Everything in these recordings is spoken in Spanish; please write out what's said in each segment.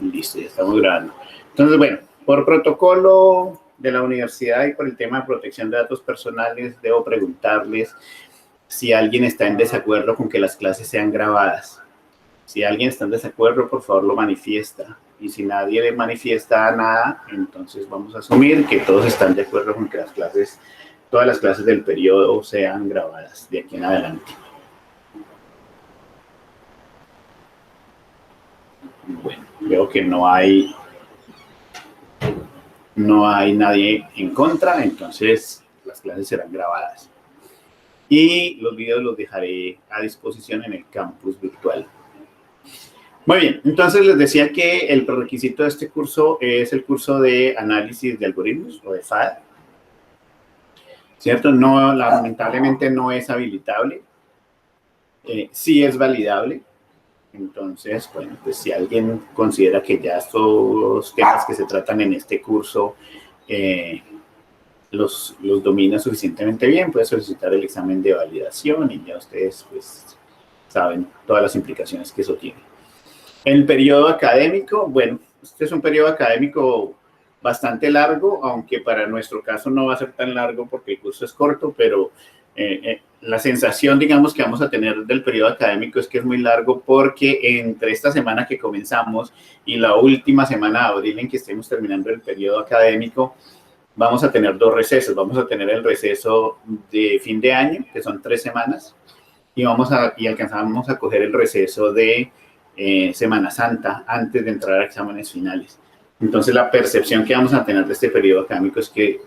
Listo, ya estamos grabando. Entonces, bueno, por protocolo de la universidad y por el tema de protección de datos personales, debo preguntarles si alguien está en desacuerdo con que las clases sean grabadas. Si alguien está en desacuerdo, por favor lo manifiesta. Y si nadie le manifiesta nada, entonces vamos a asumir que todos están de acuerdo con que las clases, todas las clases del periodo sean grabadas de aquí en adelante. Bueno, veo que no hay nadie en contra, entonces las clases serán grabadas. Y los videos los dejaré a disposición en el campus virtual. Muy bien, entonces les decía que el prerequisito de este curso es el curso de análisis de algoritmos, o de FAD. ¿Cierto? No, lamentablemente no es habilitable. Sí es validable. Entonces, bueno, pues si alguien considera que ya estos temas que se tratan en este curso los domina suficientemente bien, puede solicitar el examen de validación y ya ustedes pues saben todas las implicaciones que eso tiene. El periodo académico, bueno, este es un periodo académico bastante largo, aunque para nuestro caso no va a ser tan largo porque el curso es corto, pero la sensación, digamos, que vamos a tener del periodo académico es que es muy largo porque entre esta semana que comenzamos y la última semana de abril en que estemos terminando el periodo académico, vamos a tener dos recesos. Vamos a tener el receso de fin de año, que son 3 semanas, y alcanzamos a coger el receso de Semana Santa antes de entrar a exámenes finales. Entonces la percepción que vamos a tener de este periodo académico es que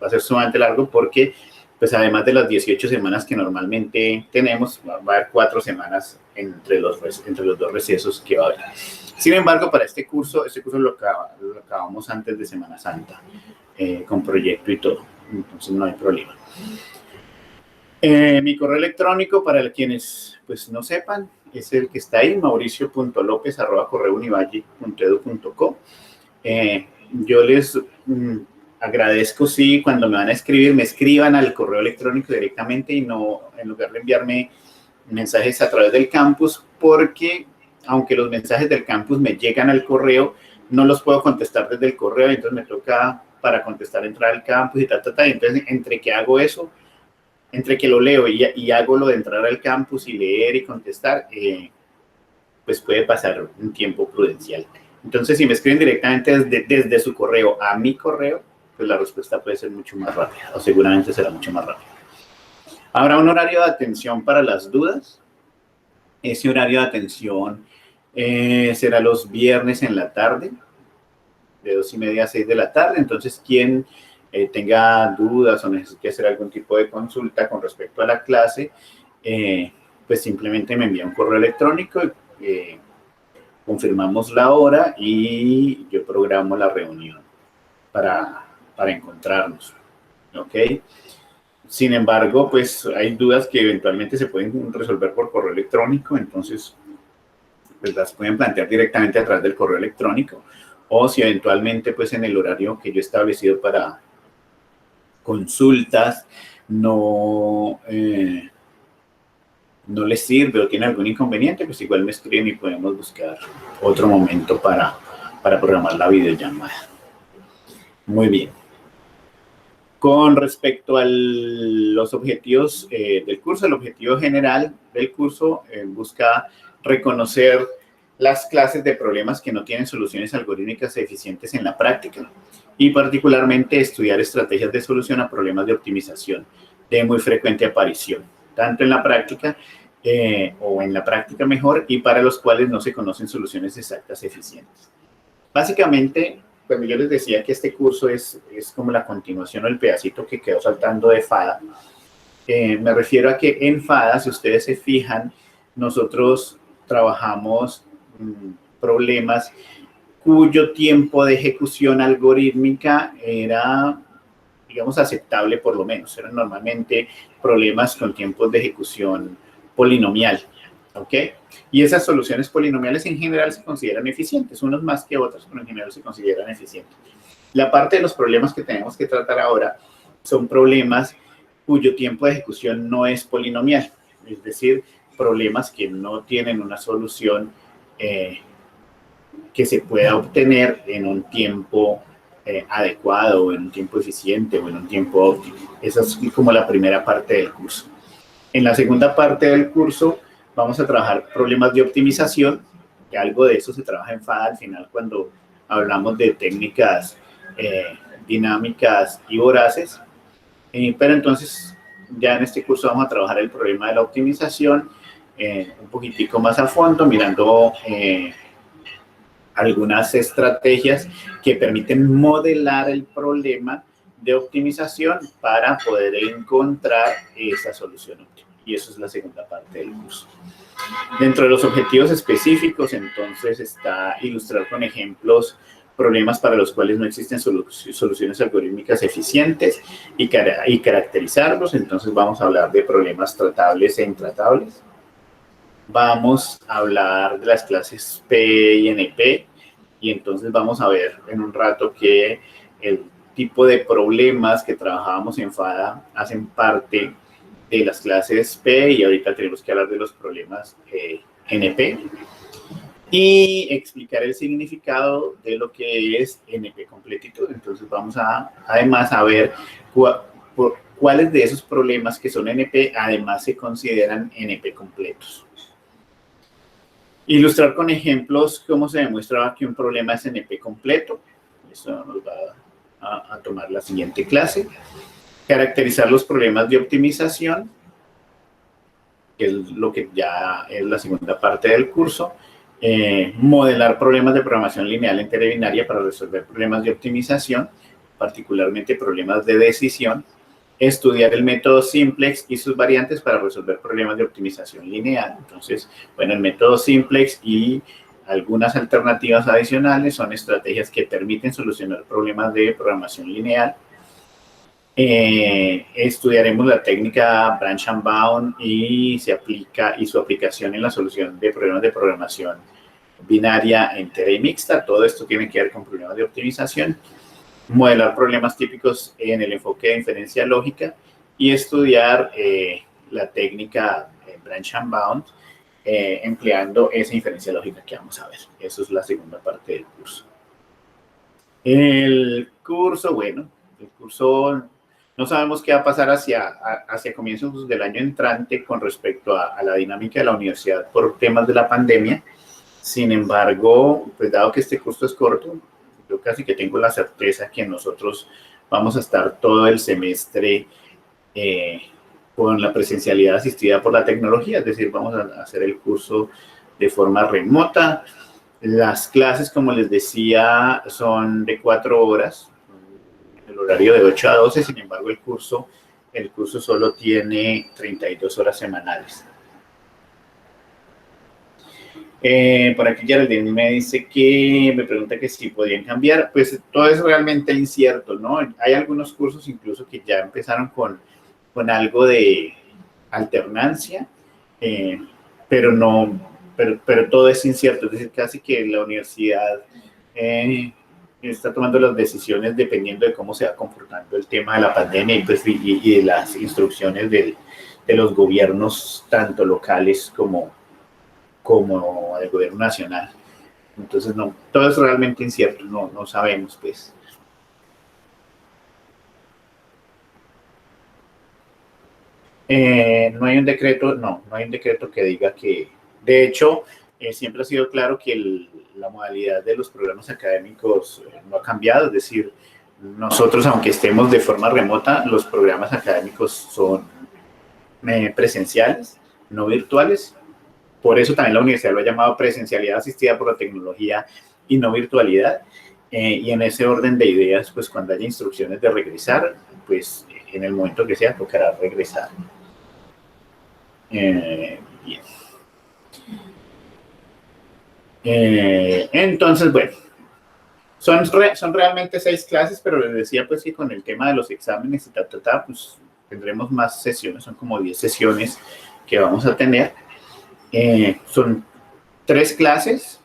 va a ser sumamente largo porque pues además de las 18 semanas que normalmente tenemos, va a haber 4 semanas entre los dos recesos que va a haber. Sin embargo, para este curso lo acabamos antes de Semana Santa, con proyecto y todo, entonces no hay problema. Mi correo electrónico, para quienes pues no sepan, es el que está ahí, mauricio.lopez@correounivalle.edu.co. Yo les agradezco si cuando me van a escribir, me escriban al correo electrónico directamente y no en lugar de enviarme mensajes a través del campus, porque aunque los mensajes del campus me llegan al correo, no los puedo contestar desde el correo, entonces me toca para contestar entrar al campus y entonces entre que hago eso, entre que lo leo y hago lo de entrar al campus y leer y contestar, pues puede pasar un tiempo prudencial. Entonces, si me escriben directamente desde su correo a mi correo, pues la respuesta puede ser mucho más rápida, o seguramente será mucho más rápida. Habrá un horario de atención para las dudas. Ese horario de atención será los viernes en la tarde, de 2:30 a 6 de la tarde. Entonces, quien tenga dudas o necesite hacer algún tipo de consulta con respecto a la clase, pues simplemente me envía un correo electrónico, confirmamos la hora y yo programo la reunión para encontrarnos, ¿ok? Sin embargo, pues hay dudas que eventualmente se pueden resolver por correo electrónico, entonces pues las pueden plantear directamente a través del correo electrónico, o si eventualmente pues en el horario que yo he establecido para consultas no les sirve o tiene algún inconveniente, pues igual me escriben y podemos buscar otro momento para programar la videollamada. Muy bien. Con respecto a los objetivos del curso, el objetivo general del curso busca reconocer las clases de problemas que no tienen soluciones algorítmicas eficientes en la práctica y particularmente estudiar estrategias de solución a problemas de optimización de muy frecuente aparición, tanto en la práctica o en la práctica mejor, y para los cuales no se conocen soluciones exactas eficientes. Básicamente, cuando yo les decía que este curso es como la continuación o el pedacito que quedó saltando de FADA, me refiero a que en FADA, si ustedes se fijan, nosotros trabajamos problemas cuyo tiempo de ejecución algorítmica era, digamos, aceptable por lo menos. Eran normalmente problemas con tiempos de ejecución polinomial, ¿ok? Y esas soluciones polinomiales en general se consideran eficientes, unos más que otros, pero en general se consideran eficientes. La parte de los problemas que tenemos que tratar ahora son problemas cuyo tiempo de ejecución no es polinomial, es decir, problemas que no tienen una solución que se pueda obtener en un tiempo adecuado, en un tiempo eficiente o en un tiempo óptimo. Esa es como la primera parte del curso. En la segunda parte del curso vamos a trabajar problemas de optimización, que algo de eso se trabaja en FADA al final cuando hablamos de técnicas dinámicas y voraces. Pero entonces ya en este curso vamos a trabajar el problema de la optimización un poquitico más a fondo, mirando algunas estrategias que permiten modelar el problema de optimización para poder encontrar esa solución óptima. Y eso es la segunda parte del curso. Dentro de los objetivos específicos, entonces, está ilustrar con ejemplos problemas para los cuales no existen soluciones algorítmicas eficientes y caracterizarlos. Entonces, vamos a hablar de problemas tratables e intratables. Vamos a hablar de las clases P y NP, y entonces vamos a ver en un rato que el tipo de problemas que trabajábamos en FADA hacen parte de las clases P, y ahorita tenemos que hablar de los problemas NP y explicar el significado de lo que es NP completitud. Entonces vamos además a ver cuáles de esos problemas que son NP además se consideran NP completos. Ilustrar con ejemplos cómo se demuestra que un problema es NP completo. Eso nos va a tomar la siguiente clase. Caracterizar los problemas de optimización, que es lo que ya es la segunda parte del curso. Modelar problemas de programación lineal interbinaria para resolver problemas de optimización, particularmente problemas de decisión. Estudiar el método simplex y sus variantes para resolver problemas de optimización lineal. Entonces, bueno, el método simplex y algunas alternativas adicionales son estrategias que permiten solucionar problemas de programación lineal. Estudiaremos la técnica Branch and Bound y su aplicación en la solución de problemas de programación binaria, entera y mixta. Todo esto tiene que ver con problemas de optimización. Modelar problemas típicos en el enfoque de inferencia lógica y estudiar la técnica Branch and Bound empleando esa inferencia lógica que vamos a ver. Eso es la segunda parte del curso. El curso, bueno, el curso no sabemos qué va a pasar hacia comienzos del año entrante con respecto a la dinámica de la universidad por temas de la pandemia. Sin embargo, pues dado que este curso es corto, yo casi que tengo la certeza que nosotros vamos a estar todo el semestre con la presencialidad asistida por la tecnología, es decir, vamos a hacer el curso de forma remota. Las clases, como les decía, son de 4 horas, el horario de 8 a 12, sin embargo, el curso solo tiene 32 horas semanales. Por aquí Geraldine me dice me pregunta que si podían cambiar. Pues todo es realmente incierto, ¿no? Hay algunos cursos incluso que ya empezaron con algo de alternancia, pero todo es incierto. Es decir, casi que la universidad está tomando las decisiones dependiendo de cómo se va comportando el tema de la pandemia y de las instrucciones de los gobiernos, tanto locales como del gobierno nacional. Entonces, no, todo es realmente incierto, no sabemos, pues. No hay un decreto que diga que, de hecho, siempre ha sido claro que la modalidad de los programas académicos no ha cambiado, es decir, nosotros, aunque estemos de forma remota, los programas académicos son presenciales, no virtuales. Por eso también la universidad lo ha llamado presencialidad asistida por la tecnología y no virtualidad. Y en ese orden de ideas, pues cuando haya instrucciones de regresar, pues en el momento que sea, tocará regresar. Bien. Entonces, bueno, son realmente 6 clases, pero les decía pues que con el tema de los exámenes y pues tendremos más sesiones, son como 10 sesiones que vamos a tener. Son 3 clases,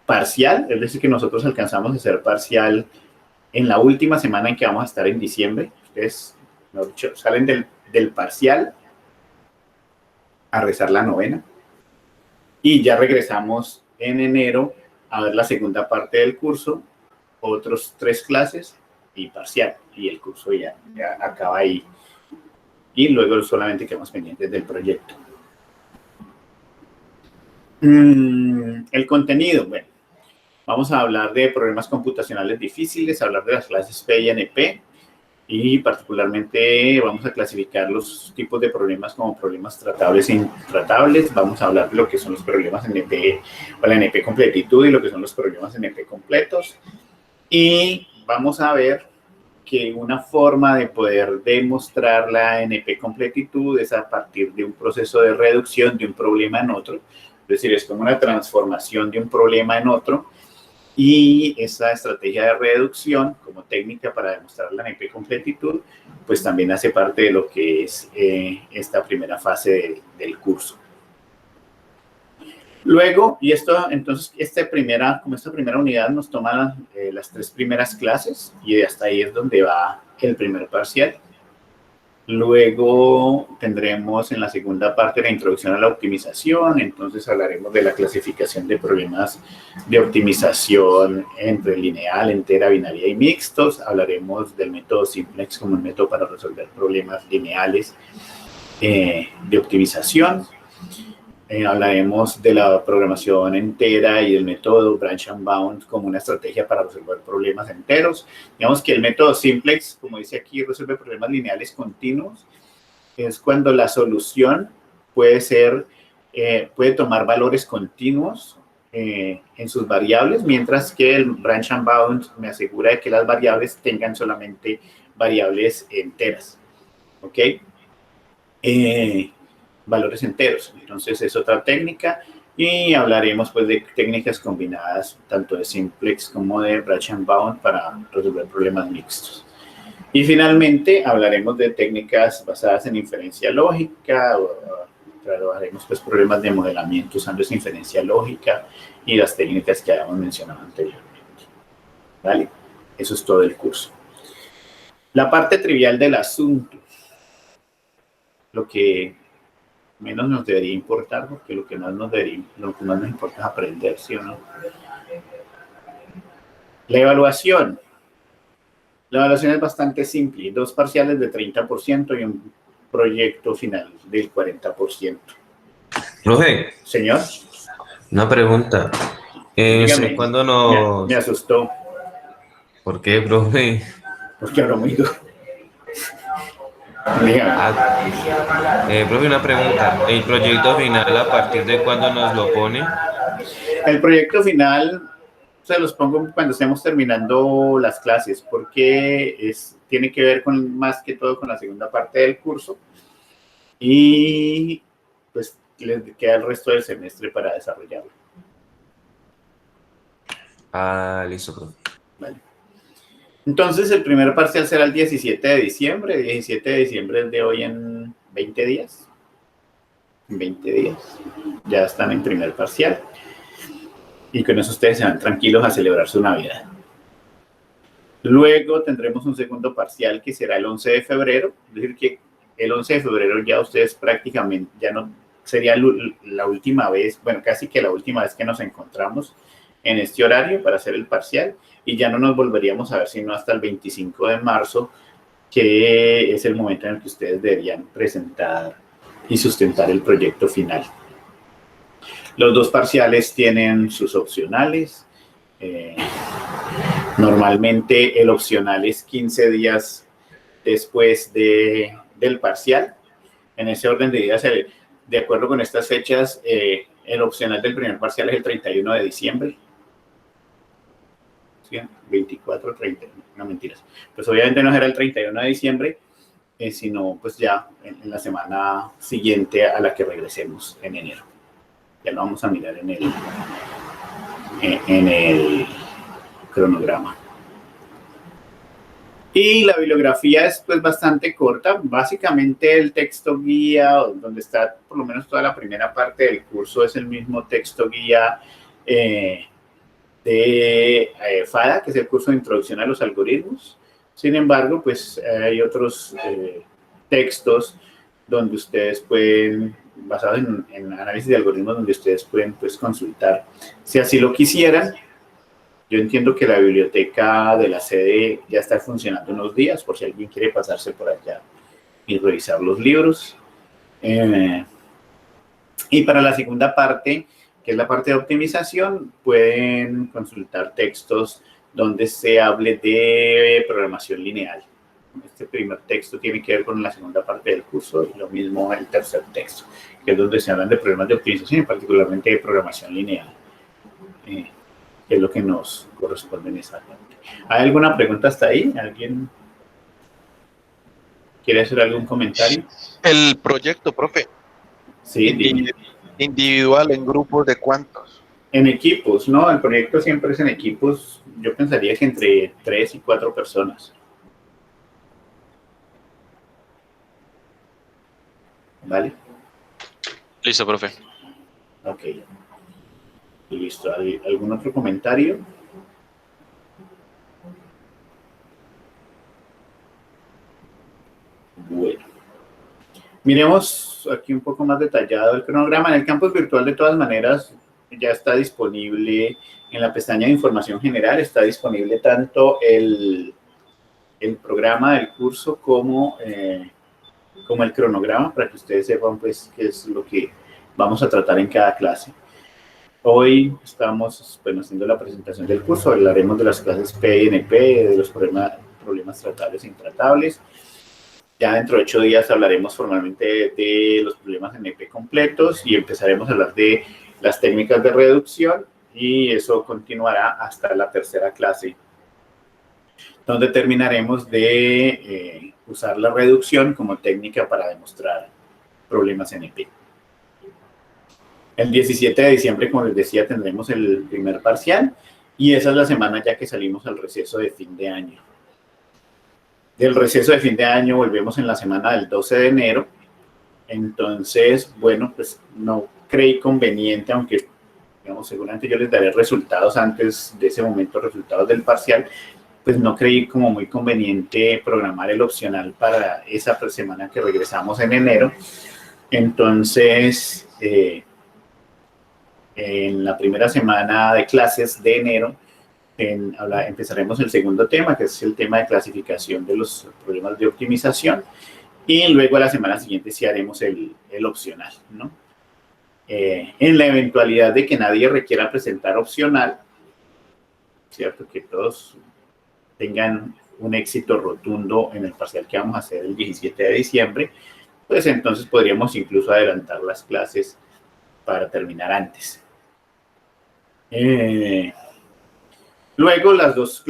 parcial, es decir, que nosotros alcanzamos a hacer parcial en la última semana en que vamos a estar en diciembre. Ustedes, mejor dicho, salen del parcial a rezar la novena y ya regresamos en enero a ver la segunda parte del curso, otros 3 clases y parcial. Y el curso ya acaba ahí. Y luego solamente quedamos pendientes del proyecto. El contenido, bueno, vamos a hablar de problemas computacionales difíciles, hablar de las clases P y NP, y particularmente vamos a clasificar los tipos de problemas como problemas tratables e intratables. Vamos a hablar de lo que son los problemas NP o la NP completitud y lo que son los problemas NP completos. Y vamos a ver que una forma de poder demostrar la NP completitud es a partir de un proceso de reducción de un problema en otro. Es decir, es como una transformación de un problema en otro. Y esa estrategia de reducción como técnica para demostrar la NP completitud, pues también hace parte de lo que es esta primera fase del curso. Luego, y esto, entonces, esta primera unidad nos toma las 3 primeras clases y hasta ahí es donde va el primer parcial. Luego tendremos en la segunda parte la introducción a la optimización, entonces hablaremos de la clasificación de problemas de optimización entre lineal, entera, binaria y mixtos. Hablaremos del método simplex como un método para resolver problemas lineales de optimización. Hablaremos de la programación entera y del método branch and bound como una estrategia para resolver problemas enteros. Digamos que el método simplex, como dice aquí, resuelve problemas lineales continuos. Es cuando la solución puede tomar valores continuos en sus variables, mientras que el branch and bound me asegura de que las variables tengan solamente variables enteras. ¿Ok? Valores enteros. Entonces es otra técnica y hablaremos pues de técnicas combinadas tanto de simplex como de branch and bound para resolver problemas mixtos. Y finalmente hablaremos de técnicas basadas en inferencia lógica, trabajaremos pues problemas de modelamiento usando esa inferencia lógica y las técnicas que habíamos mencionado anteriormente. ¿Vale? Eso es todo el curso. La parte trivial del asunto. Lo que menos nos debería importar, porque lo que más nos importa es aprender, ¿sí o no? La evaluación. La evaluación es bastante simple. 2 parciales de 30% y un proyecto final del 40%. Profe. Señor. Una pregunta. Dígame, ¿Cuándo nos...? Me asustó. ¿Por qué, profe? Porque hablo muy duro. Profe, una pregunta. ¿El proyecto final a partir de cuándo nos lo pone? El proyecto final se los pongo cuando estemos terminando las clases, porque tiene que ver más que todo con la segunda parte del curso y pues les queda el resto del semestre para desarrollarlo. Listo, profe. Vale. Entonces, el primer parcial será el 17 de diciembre. El 17 de diciembre es de hoy en 20 días. En 20 días. Ya están en primer parcial. Y con eso ustedes se van tranquilos a celebrar su Navidad. Luego tendremos un segundo parcial que será el 11 de febrero. Es decir, que el 11 de febrero ya ustedes prácticamente, ya no sería la última vez, bueno, casi que la última vez que nos encontramos en este horario para hacer el parcial. Y ya no nos volveríamos a ver sino hasta el 25 de marzo, que es el momento en el que ustedes deberían presentar y sustentar el proyecto final. Los 2 parciales tienen sus opcionales. Normalmente el opcional es 15 días después del parcial. En ese orden de días, de acuerdo con estas fechas, el opcional del primer parcial es el 31 de diciembre. 24, 30, no mentiras. Pues obviamente no será el 31 de diciembre, sino pues ya en la semana siguiente a la que regresemos en enero. Ya lo vamos a mirar en el cronograma. Y la bibliografía es pues bastante corta. Básicamente el texto guía, donde está por lo menos toda la primera parte del curso, es el mismo texto guía de FADA, que es el curso de Introducción a los Algoritmos. Sin embargo, pues hay otros textos donde ustedes pueden basados en análisis de algoritmos donde ustedes pueden pues, consultar si así lo quisieran. Yo entiendo que la biblioteca de la sede ya está funcionando unos días, por si alguien quiere pasarse por allá y revisar los libros. Y para la segunda parte, que es la parte de optimización, pueden consultar textos donde se hable de programación lineal. Este primer texto tiene que ver con la segunda parte del curso y lo mismo el tercer texto, que es donde se hablan de problemas de optimización y particularmente de programación lineal, que es lo que nos corresponde en esa parte. ¿Hay alguna pregunta hasta ahí? ¿Alguien quiere hacer algún comentario? El proyecto, profe. Sí, dime. Individual, en grupos de cuántos. En equipos, ¿no? El proyecto siempre es en equipos. Yo pensaría que entre 3 y 4 personas. ¿Vale? Listo, profe. Ok. Listo. ¿Algún otro comentario? Bueno. Miremos aquí un poco más detallado el cronograma. En el campus virtual, de todas maneras, ya está disponible en la pestaña de información general, está disponible tanto el programa del curso como el cronograma para que ustedes sepan pues qué es lo que vamos a tratar en cada clase. Hoy estamos haciendo la presentación del curso, hablaremos de las clases PNP, de los problemas tratables e intratables. Ya dentro de 8 días hablaremos formalmente de los problemas NP completos y empezaremos a hablar de las técnicas de reducción y eso continuará hasta la tercera clase, donde terminaremos de usar la reducción como técnica para demostrar problemas NP. El 17 de diciembre, como les decía, tendremos el primer parcial y esa es la semana ya que salimos al receso de fin de año. Del receso de fin de año volvemos en la semana del 12 de enero. Entonces, bueno, pues no creí conveniente, aunque digamos, seguramente yo les daré resultados antes de ese momento, resultados del parcial, pues no creí como muy conveniente programar el opcional para esa semana que regresamos en enero. Entonces, en la primera semana de clases de enero, empezaremos el segundo tema, que es el tema de clasificación de los problemas de optimización, y luego a la semana siguiente sí haremos el opcional, ¿no? En la eventualidad de que nadie requiera presentar opcional, ¿cierto? Que todos tengan un éxito rotundo en el parcial que vamos a hacer el 17 de diciembre, pues entonces podríamos incluso adelantar las clases para terminar antes. Luego, las dos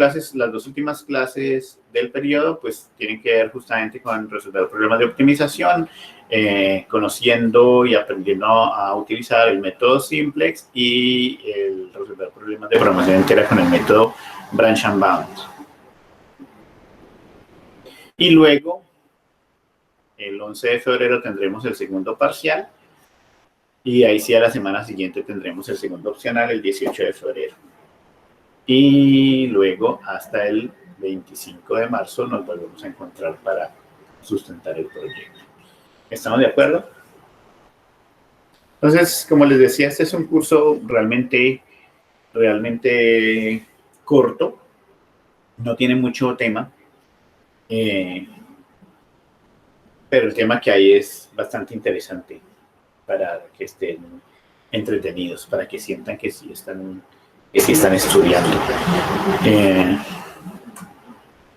últimas clases del periodo, pues tienen que ver justamente con resolver problemas de optimización, conociendo y aprendiendo a utilizar el método Simplex y el resolver problemas de programación entera con el método Branch and Bound. Y luego, el 11 de febrero tendremos el segundo parcial y ahí sí a la semana siguiente tendremos el segundo opcional, el 18 de febrero. Y luego hasta el 25 de marzo nos volvemos a encontrar para sustentar el proyecto. ¿Estamos de acuerdo? Entonces, como les decía, este es un curso realmente corto, no tiene mucho tema, pero el tema que hay es bastante interesante para que estén entretenidos, para que sientan que sí están estudiando.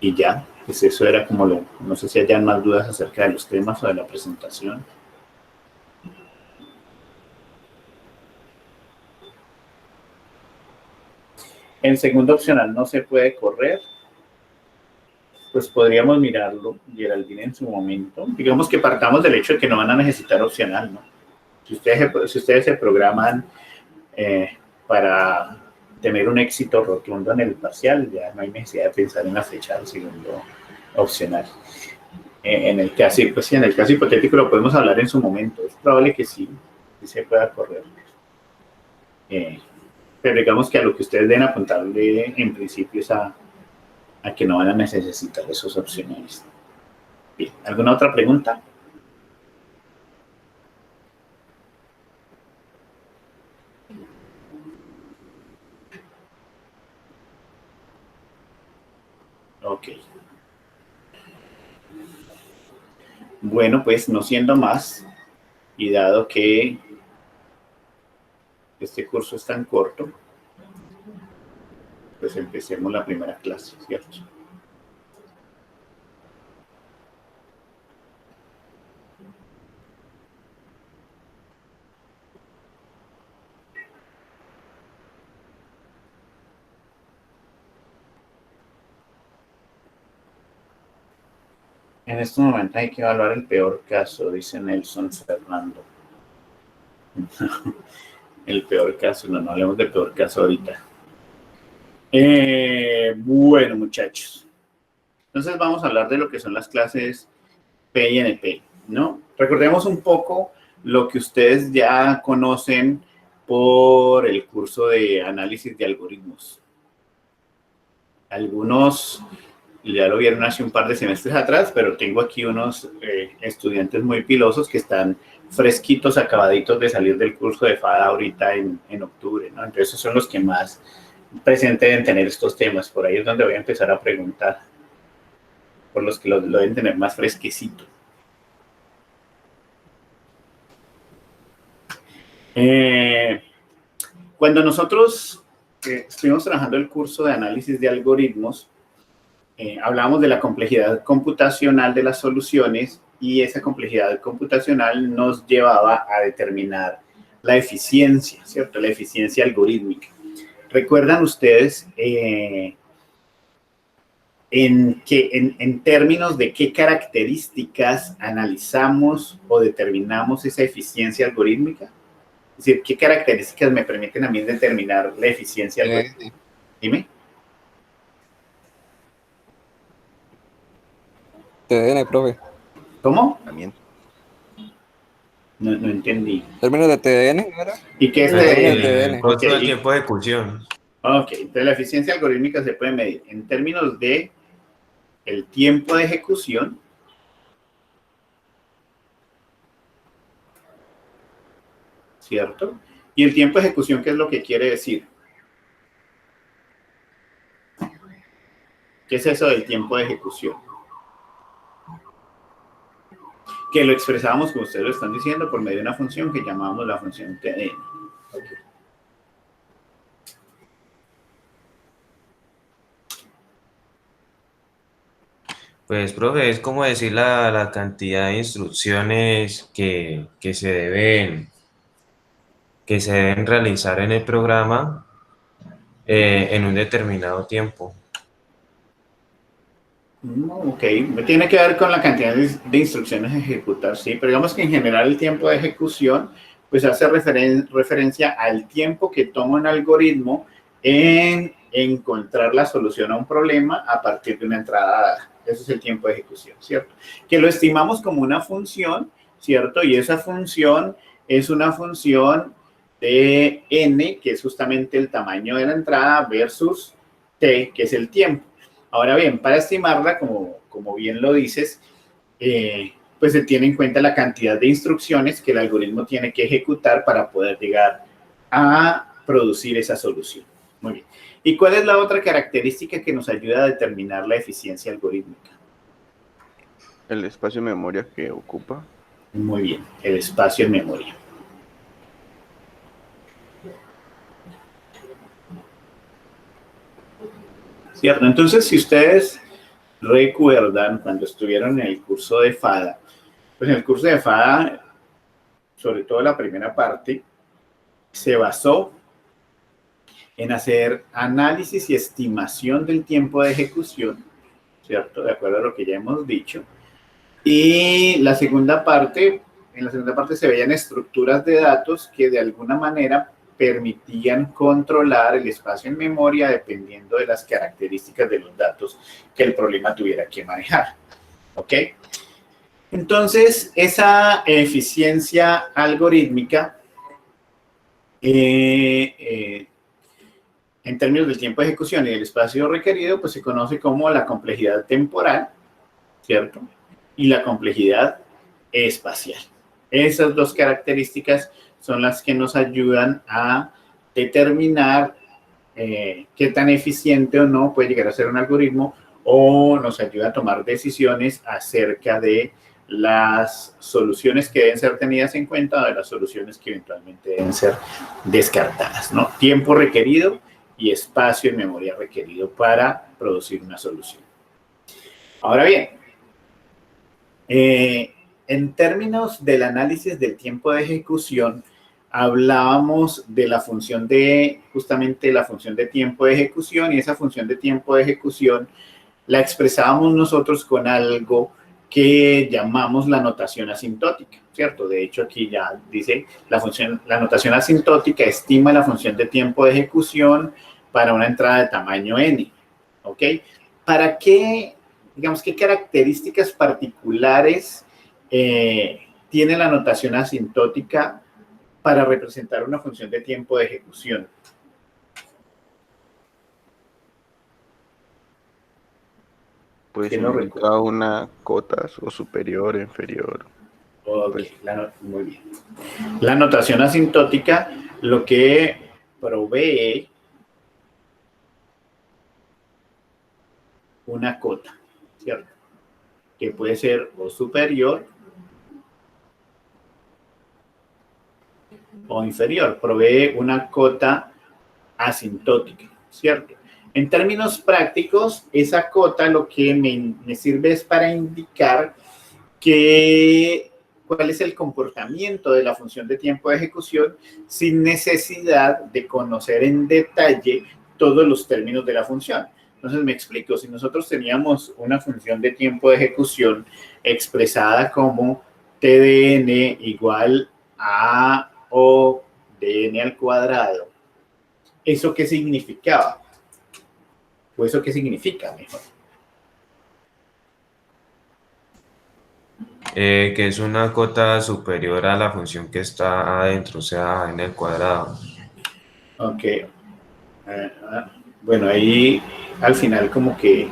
Y ya, pues eso era como no sé si hayan más dudas acerca de los temas o de la presentación. El segundo opcional no se puede correr, pues podríamos mirarlo, Geraldine, en su momento. Digamos que partamos del hecho de que no van a necesitar opcional, ¿no? Si ustedes se programan para tener un éxito rotundo en el parcial, ya no hay necesidad de pensar en la fecha del segundo opcional. En el caso hipotético lo podemos hablar en su momento. Es probable que sí se pueda correr. Pero digamos que a lo que ustedes deben apuntarle en principio es a que no van a necesitar esos opcionales. Bien, ¿alguna otra pregunta? Ok. Bueno, pues no siendo más, y dado que este curso es tan corto, pues empecemos la primera clase, ¿cierto? En estos momentos hay que evaluar el peor caso, dice Nelson Fernando. El peor caso, no hablemos del peor caso ahorita. Bueno, muchachos. Entonces vamos a hablar de lo que son las clases PINP, ¿no? Recordemos un poco lo que ustedes ya conocen por el curso de análisis de algoritmos. Algunos ya lo vieron hace un par de semestres atrás, pero tengo aquí unos estudiantes muy pilosos que están fresquitos, acabaditos de salir del curso de FADA ahorita en octubre, ¿no? Entonces esos son los que más presente deben tener estos temas. Por ahí es donde voy a empezar a preguntar, por los que lo deben tener más fresquecito. Cuando nosotros estuvimos trabajando el curso de análisis de algoritmos, hablamos de la complejidad computacional de las soluciones y esa complejidad computacional nos llevaba a determinar la eficiencia, ¿cierto? La eficiencia algorítmica. ¿Recuerdan ustedes en términos de qué características analizamos o determinamos esa eficiencia algorítmica? Es decir, ¿qué características me permiten a mí determinar la eficiencia algorítmica? Dime. TDN, profe. ¿Cómo? También. No entendí. Términos de TDN, ¿no era? ¿Y qué es TDN? TDN? Costo Ok, del tiempo de ejecución. ok, entonces la eficiencia algorítmica se puede medir en términos de el tiempo de ejecución, ¿cierto? Y el tiempo de ejecución, ¿qué es lo que quiere decir? ¿Qué es eso del tiempo de ejecución? Que lo expresamos, como ustedes lo están diciendo, por medio de una función que llamamos la función TN. Okay. Pues, profe, es como decir la cantidad de instrucciones que se deben realizar en el programa en un determinado tiempo. Ok, tiene que ver con la cantidad de instrucciones a ejecutar, sí, pero digamos que en general el tiempo de ejecución pues hace referencia al tiempo que toma un algoritmo en encontrar la solución a un problema a partir de una entrada dada. Ese es el tiempo de ejecución, ¿cierto? Que lo estimamos como una función, ¿cierto? Y esa función es una función de n, que es justamente el tamaño de la entrada, versus t, que es el tiempo. Ahora bien, para estimarla, como bien lo dices, pues se tiene en cuenta la cantidad de instrucciones que el algoritmo tiene que ejecutar para poder llegar a producir esa solución. Muy bien. ¿Y cuál es la otra característica que nos ayuda a determinar la eficiencia algorítmica? El espacio de memoria que ocupa. Muy bien, el espacio en memoria. ¿Cierto? Entonces, si ustedes recuerdan cuando estuvieron en el curso de FADA, pues en el curso de FADA, sobre todo la primera parte, se basó en hacer análisis y estimación del tiempo de ejecución, ¿cierto? De acuerdo a lo que ya hemos dicho. Y en la segunda parte se veían estructuras de datos que de alguna manera permitían controlar el espacio en memoria dependiendo de las características de los datos que el problema tuviera que manejar. ¿Ok? Entonces, esa eficiencia algorítmica en términos del tiempo de ejecución y del espacio requerido, pues se conoce como la complejidad temporal, ¿cierto? Y la complejidad espacial. Esas dos características son las que nos ayudan a determinar qué tan eficiente o no puede llegar a ser un algoritmo o nos ayuda a tomar decisiones acerca de las soluciones que deben ser tenidas en cuenta o de las soluciones que eventualmente deben ser descartadas, ¿no? Tiempo requerido y espacio y memoria requerido para producir una solución. Ahora bien, en términos del análisis del tiempo de ejecución, hablábamos de la función de, justamente la función de tiempo de ejecución, y esa función de tiempo de ejecución la expresábamos nosotros con algo que llamamos la notación asintótica, ¿cierto? De hecho, aquí ya dice la notación asintótica estima la función de tiempo de ejecución para una entrada de tamaño n, ¿ok? ¿Para qué, digamos, qué características particulares tiene la notación asintótica para representar una función de tiempo de ejecución? Pues ¿Quién lo indica una cota o superior o inferior. Ok, Pues, muy bien. La notación asintótica lo que provee una cota, ¿cierto? Que puede ser o superior o inferior. Provee una cota asintótica, ¿cierto? En términos prácticos, esa cota lo que me sirve es para indicar cuál es el comportamiento de la función de tiempo de ejecución sin necesidad de conocer en detalle todos los términos de la función. Entonces me explico, si nosotros teníamos una función de tiempo de ejecución expresada como TDN igual a O de n al cuadrado, ¿eso qué significaba? ¿O eso qué significa mejor? Que es una cota superior a la función que está adentro, o sea, en el cuadrado. Ok. Bueno, ahí al final como que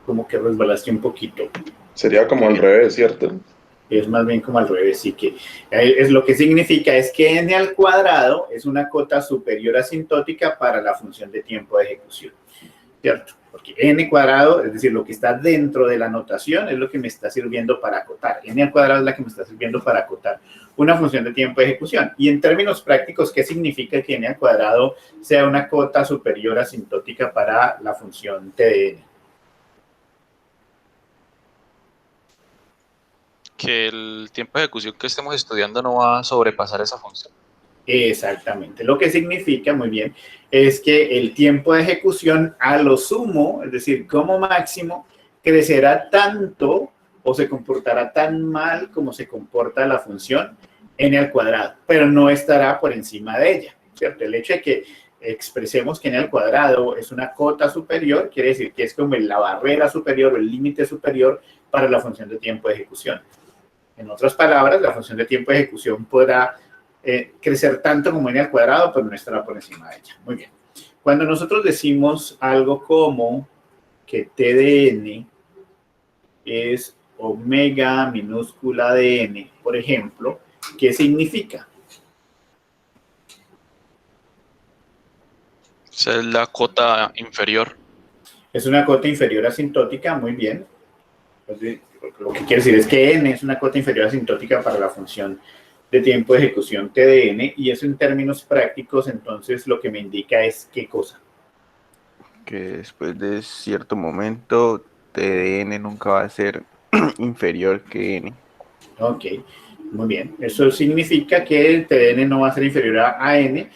resbalaste un poquito. Sería como al revés, ¿cierto? Es más bien como al revés, sí que es lo que significa es que n al cuadrado es una cota superior asintótica para la función de tiempo de ejecución, ¿cierto? Porque n cuadrado, es decir, lo que está dentro de la notación es lo que me está sirviendo para acotar. N al cuadrado es la que me está sirviendo para acotar una función de tiempo de ejecución. Y en términos prácticos, ¿qué significa que n al cuadrado sea una cota superior asintótica para la función TDN? Que el tiempo de ejecución que estemos estudiando no va a sobrepasar esa función. Exactamente. Lo que significa, muy bien, es que el tiempo de ejecución a lo sumo, es decir, como máximo, crecerá tanto o se comportará tan mal como se comporta la función n al cuadrado, pero no estará por encima de ella, ¿cierto? El hecho de que expresemos que n al cuadrado es una cota superior, quiere decir que es como la barrera superior o el límite superior para la función de tiempo de ejecución. En otras palabras, la función de tiempo de ejecución podrá crecer tanto como n al cuadrado, pero no estará por encima de ella. Muy bien. Cuando nosotros decimos algo como que TDN es omega minúscula de n, por ejemplo, ¿qué significa? Esa es la cota inferior. Es una cota inferior asintótica, muy bien. Entonces, lo que quiere decir es que n es una cota inferior asintótica para la función de tiempo de ejecución TDN, y eso en términos prácticos, entonces lo que me indica es ¿qué cosa? que después de cierto momento, TDN nunca va a ser inferior que n. Ok, muy bien. Eso significa que el TDN no va a ser inferior a n,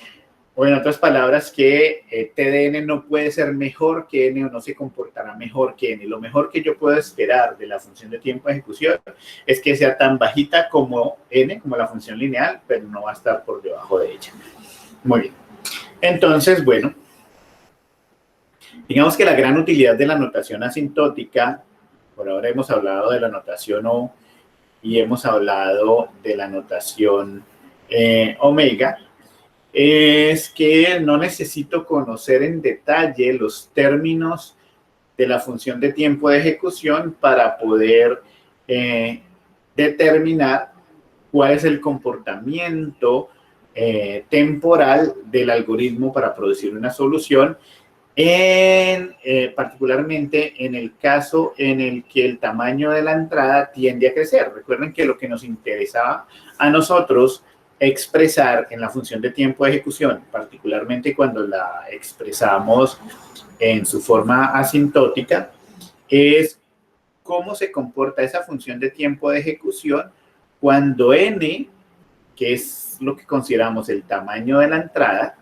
o en otras palabras, que TDN no puede ser mejor que n o no se comportará mejor que n. Lo mejor que yo puedo esperar de la función de tiempo de ejecución es que sea tan bajita como n, como la función lineal, pero no va a estar por debajo de ella. Muy bien. Entonces, bueno, digamos que la gran utilidad de la notación asintótica, por ahora hemos hablado de la notación O y hemos hablado de la notación omega, es que no necesito conocer en detalle los términos de la función de tiempo de ejecución para poder determinar cuál es el comportamiento temporal del algoritmo para producir una solución particularmente en el caso en el que el tamaño de la entrada tiende a crecer. Recuerden que lo que nos interesaba a nosotros expresar en la función de tiempo de ejecución, particularmente cuando la expresamos en su forma asintótica, es cómo se comporta esa función de tiempo de ejecución cuando n, que es lo que consideramos el tamaño de la entrada,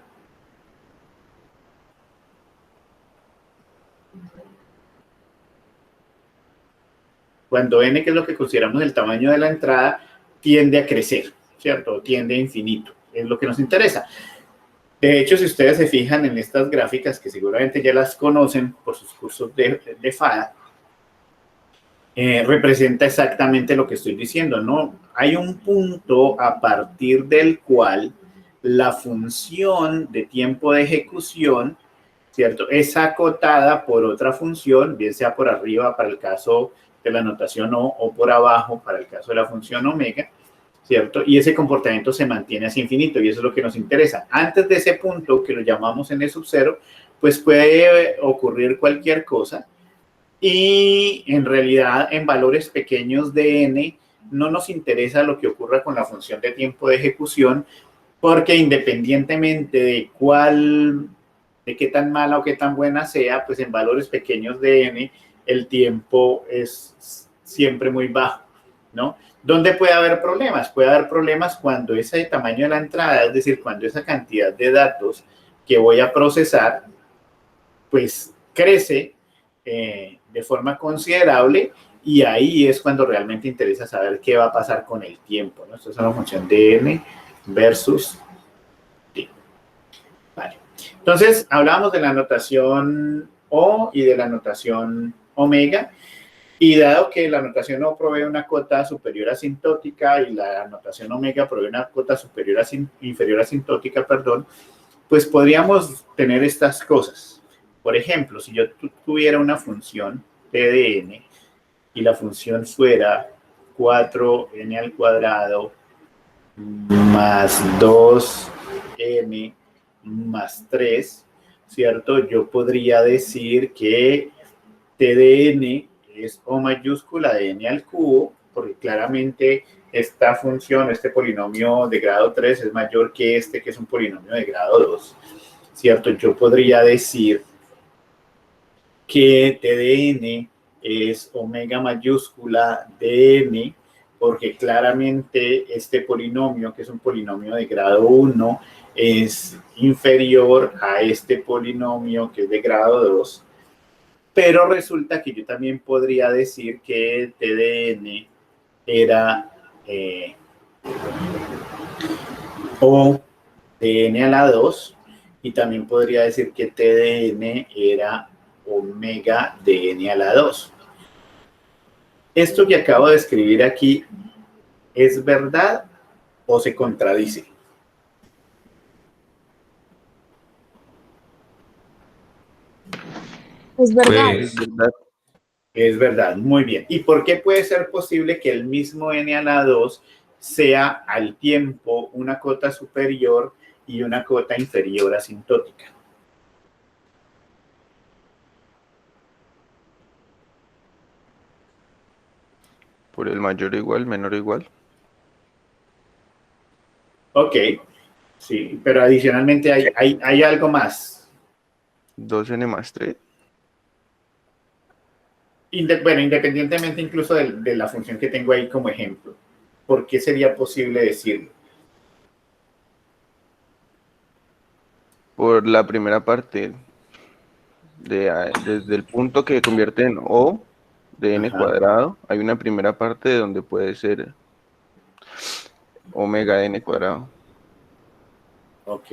cuando n, que es lo que consideramos el tamaño de la entrada, tiende a crecer, ¿cierto? Tiende a infinito, es lo que nos interesa. De hecho, si ustedes se fijan en estas gráficas, que seguramente ya las conocen por sus cursos de FADA, representa exactamente lo que estoy diciendo, ¿no? Hay un punto a partir del cual la función de tiempo de ejecución, ¿cierto?, es acotada por otra función, bien sea por arriba para el caso de la notación o por abajo para el caso de la función omega, ¿cierto? Y ese comportamiento se mantiene hacia infinito y eso es lo que nos interesa. Antes de ese punto, que lo llamamos n sub 0, pues puede ocurrir cualquier cosa y en realidad en valores pequeños de n no nos interesa lo que ocurra con la función de tiempo de ejecución porque independientemente de qué tan mala o qué tan buena sea, pues en valores pequeños de n el tiempo es siempre muy bajo, ¿no? ¿Dónde puede haber problemas? Puede haber problemas cuando ese tamaño de la entrada, es decir, cuando esa cantidad de datos que voy a procesar, pues crece de forma considerable y ahí es cuando realmente interesa saber qué va a pasar con el tiempo, ¿no? Esto es una función de n versus t. Vale. Entonces, hablamos de la notación O y de la notación omega. Y dado que la notación O provee una cota superior asintótica y la notación omega provee una cota inferior asintótica, pues podríamos tener estas cosas. Por ejemplo, si yo tuviera una función t de n y la función fuera 4n al cuadrado más 2n más 3, ¿cierto? Yo podría decir que t de n es O mayúscula de n al cubo, porque claramente esta función, este polinomio de grado 3 es mayor que este, que es un polinomio de grado 2, ¿cierto? Yo podría decir que t de n es omega mayúscula de n, porque claramente este polinomio, que es un polinomio de grado 1, es inferior a este polinomio que es de grado 2. Pero resulta que yo también podría decir que t de n era O de n a la 2 y también podría decir que t de n era omega de n a la 2. ¿Esto que acabo de escribir aquí es verdad o se contradice? Es verdad. Pues, Es verdad, muy bien. ¿Y por qué puede ser posible que el mismo n a la 2 sea al tiempo una cota superior y una cota inferior asintótica? Por el mayor igual, menor igual. Ok, sí, pero adicionalmente hay algo más. 2n más 3. Bueno, independientemente incluso de la función que tengo ahí como ejemplo, ¿por qué sería posible decirlo? Por la primera parte, desde el punto que convierte en O de n Ajá. cuadrado, hay una primera parte de donde puede ser omega de n cuadrado. Ok,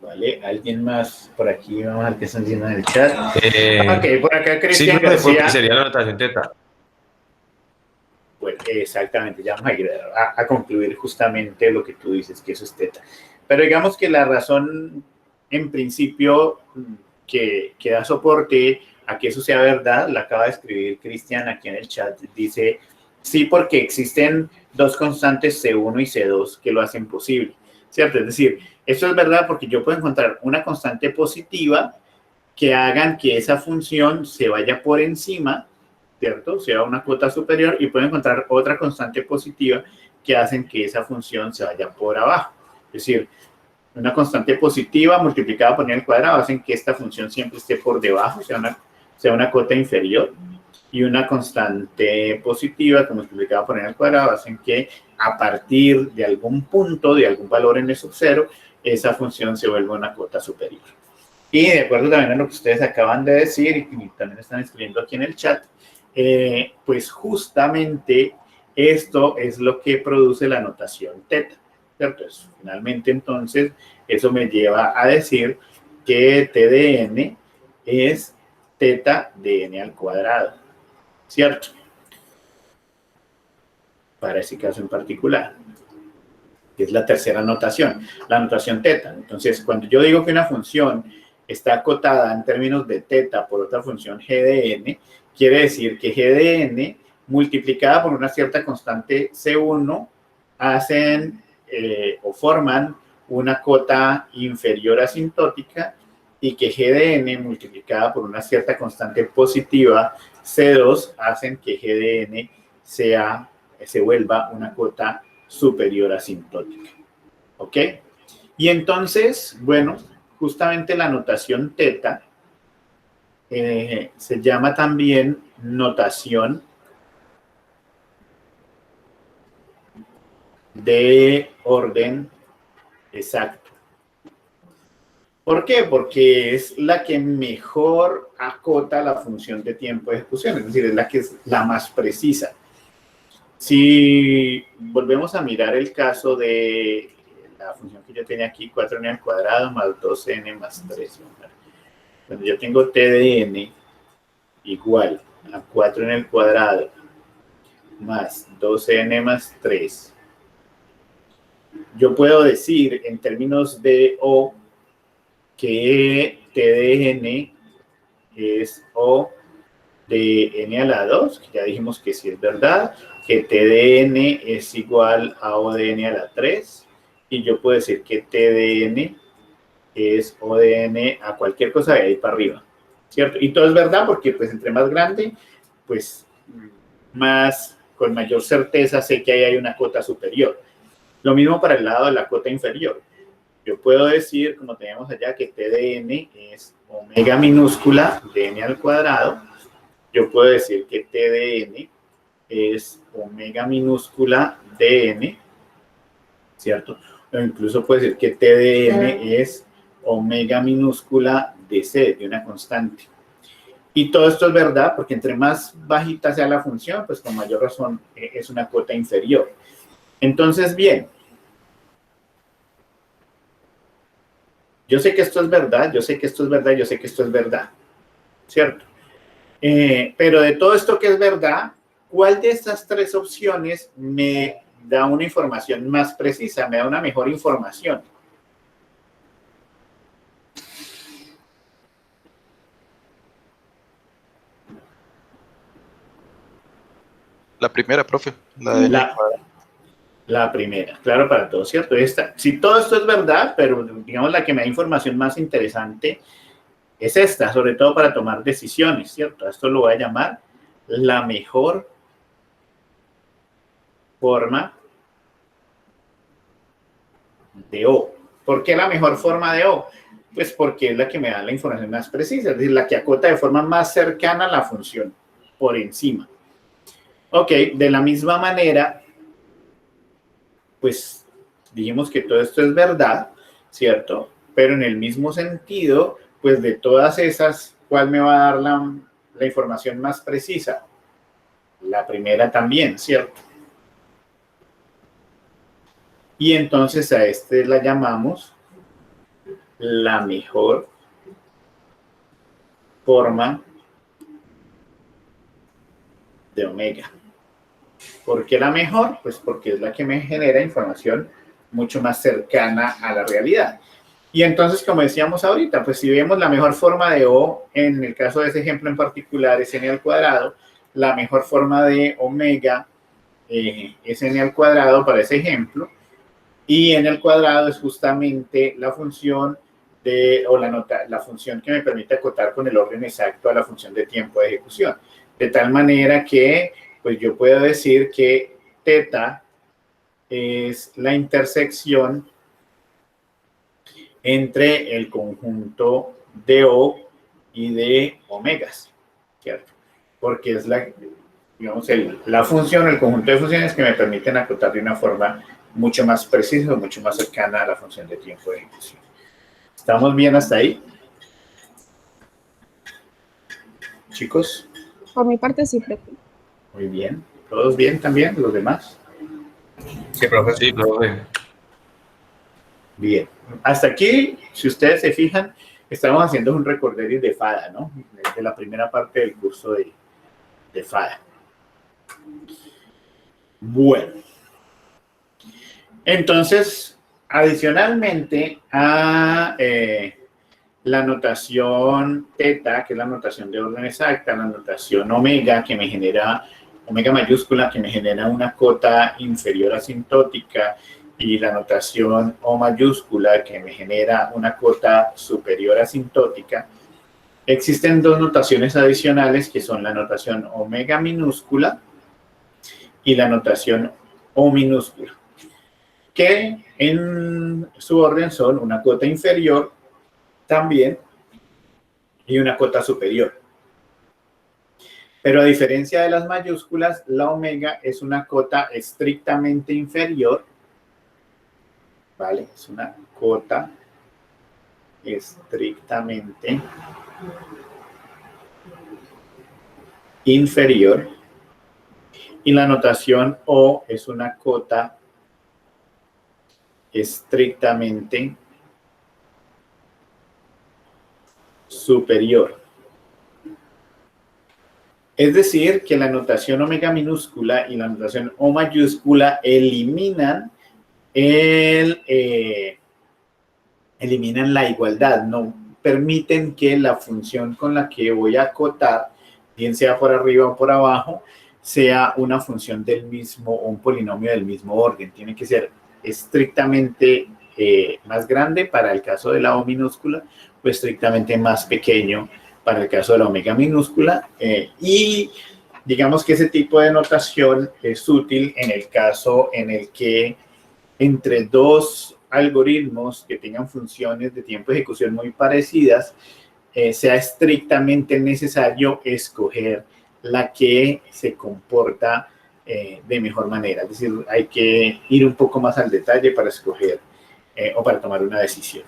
vale. ¿Alguien más por aquí? Vamos a ver qué están diciendo en el chat. Ok, por acá sí, Cristian profe, porque decía... sería la notación teta. Bueno, exactamente, ya vamos a concluir justamente lo que tú dices, que eso es teta. Pero digamos que la razón, en principio, que da soporte a que eso sea verdad, la acaba de escribir Cristian aquí en el chat, dice, sí, porque existen dos constantes C1 y C2 que lo hacen posible, ¿cierto? Es decir, eso es verdad porque yo puedo encontrar una constante positiva que hagan que esa función se vaya por encima, ¿cierto? Sea una cuota superior, y pueden encontrar otra constante positiva que hacen que esa función se vaya por abajo. Es decir, una constante positiva multiplicada por n al cuadrado hacen que esta función siempre esté por debajo, sea una cota inferior, y una constante positiva que multiplicada por n al cuadrado hacen que a partir de algún punto, de algún valor n sub 0, esa función se vuelva una cota superior. Y de acuerdo también a lo que ustedes acaban de decir y que también están escribiendo aquí en el chat, pues justamente esto es lo que produce la notación teta, ¿cierto? Finalmente, entonces, eso me lleva a decir que t de n es teta de n al cuadrado, ¿cierto? Para ese caso en particular, que es la tercera notación, la notación teta. Entonces, cuando yo digo que una función está acotada en términos de teta por otra función g de n, quiere decir que g de n multiplicada por una cierta constante C1 hacen o forman una cota inferior asintótica, y que g de n multiplicada por una cierta constante positiva C2 hacen que g de n se vuelva una cota superior asintótica. ¿Ok? Y entonces, bueno, justamente la notación teta se llama también notación de orden exacto. ¿Por qué? Porque es la que mejor acota la función de tiempo de ejecución, es decir, es la que es la más precisa. Si volvemos a mirar el caso de la función que yo tenía aquí, 4n al cuadrado más 2n más 3. Cuando yo tengo t de n igual a 4n al cuadrado más 2n más 3, yo puedo decir en términos de O que t de n es O de n a la 2, que ya dijimos que sí es verdad, que t de n es igual a O de n a la 3, y yo puedo decir que t de n es O de n a cualquier cosa de ahí para arriba, ¿cierto? Y todo es verdad porque pues entre más grande, pues con mayor certeza sé que ahí hay una cota superior. Lo mismo para el lado de la cota inferior. Yo puedo decir, como teníamos allá, que t de n es omega minúscula de n al cuadrado. Yo puedo decir que t de n es omega minúscula de n, ¿cierto? O incluso puedo decir que t de n es omega minúscula de c, de una constante. Y todo esto es verdad porque entre más bajita sea la función, pues con mayor razón es una cota inferior. Entonces, bien, yo sé que esto es verdad, yo sé que esto es verdad, yo sé que esto es verdad, ¿cierto? Pero de todo esto que es verdad, ¿cuál de estas tres opciones me da una información más precisa, me da una mejor información? La primera, profe. La de La primera, claro para todos, ¿cierto? Si todo esto es verdad, pero digamos la que me da información más interesante es esta, sobre todo para tomar decisiones, ¿cierto? A esto lo voy a llamar la mejor forma de O. ¿Por qué la mejor forma de O? Pues porque es la que me da la información más precisa, es decir, la que acota de forma más cercana a la función, por encima. Ok, de la misma manera, pues dijimos que todo esto es verdad, ¿cierto? Pero en el mismo sentido, pues de todas esas, ¿cuál me va a dar la información más precisa? La primera también, ¿cierto? Y entonces a este la llamamos la mejor forma de omega. ¿Por qué la mejor? Pues porque es la que me genera información mucho más cercana a la realidad. Y entonces, como decíamos ahorita, pues si vemos la mejor forma de O, en el caso de ese ejemplo en particular, es n al cuadrado, la mejor forma de omega es n al cuadrado para ese ejemplo, y n al cuadrado es justamente la función o la función que me permite acotar con el orden exacto a la función de tiempo de ejecución. De tal manera que, pues yo puedo decir que teta es la intersección entre el conjunto de O y de omegas, ¿cierto? Porque es digamos, la función, el conjunto de funciones que me permiten acotar de una forma mucho más precisa, mucho más cercana a la función de tiempo de ejecución. ¿Estamos bien hasta ahí? Chicos. Por mi parte, sí, profe. Muy bien. ¿Todos bien también? ¿Los demás? Sí, profe. Sí, profe. Bien. Hasta aquí, si ustedes se fijan, estamos haciendo un recorderis de FADA, ¿no? De la primera parte del curso de FADA. Bueno. Entonces, adicionalmente a la notación teta, que es la notación de orden exacta, la notación omega, que me genera, omega mayúscula, que me genera una cota inferior asintótica, y la notación O mayúscula, que me genera una cota superior asintótica, existen dos notaciones adicionales, que son la notación omega minúscula y la notación O minúscula, que en su orden son una cota inferior también y una cota superior. Pero a diferencia de las mayúsculas, la omega es una cota estrictamente inferior, ¿vale? Es una cota estrictamente inferior, y la notación O es una cota estrictamente superior. Es decir, que la notación omega minúscula y la notación O mayúscula eliminan la igualdad, no permiten que la función con la que voy a acotar, bien sea por arriba o por abajo, sea una función del mismo o un polinomio del mismo orden. Tiene que ser estrictamente más grande para el caso de la O minúscula o estrictamente más pequeño para el caso de la omega minúscula, y digamos que ese tipo de notación es útil en el caso en el que entre dos algoritmos que tengan funciones de tiempo de ejecución muy parecidas, sea estrictamente necesario escoger la que se comporta de mejor manera. Es decir, hay que ir un poco más al detalle para escoger o para tomar una decisión.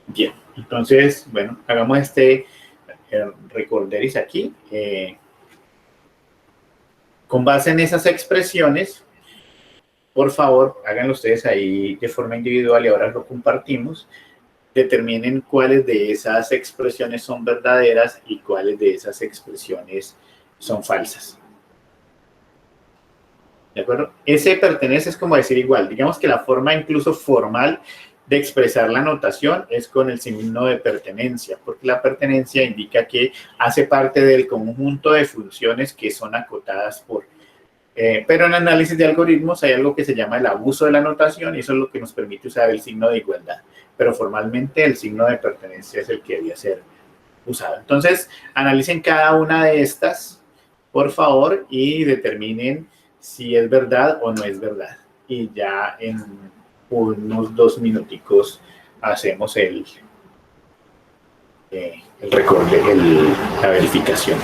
Bien, entonces, bueno, hagamos este recorderis aquí. Con base en esas expresiones, por favor, háganlo ustedes ahí de forma individual y ahora lo compartimos. Determinen cuáles de esas expresiones son verdaderas y cuáles de esas expresiones son falsas. ¿De acuerdo? Ese pertenece es como decir igual. Digamos que la forma incluso formal de expresar la notación es con el signo de pertenencia, porque la pertenencia indica que hace parte del conjunto de funciones que son acotadas por. Pero en análisis de algoritmos hay algo que se llama el abuso de la notación y eso es lo que nos permite usar el signo de igualdad. Pero formalmente el signo de pertenencia es el que debía ser usado. Entonces, analicen cada una de estas, por favor, y determinen si es verdad o no es verdad. Y ya en unos 2 minuticos hacemos la verificación.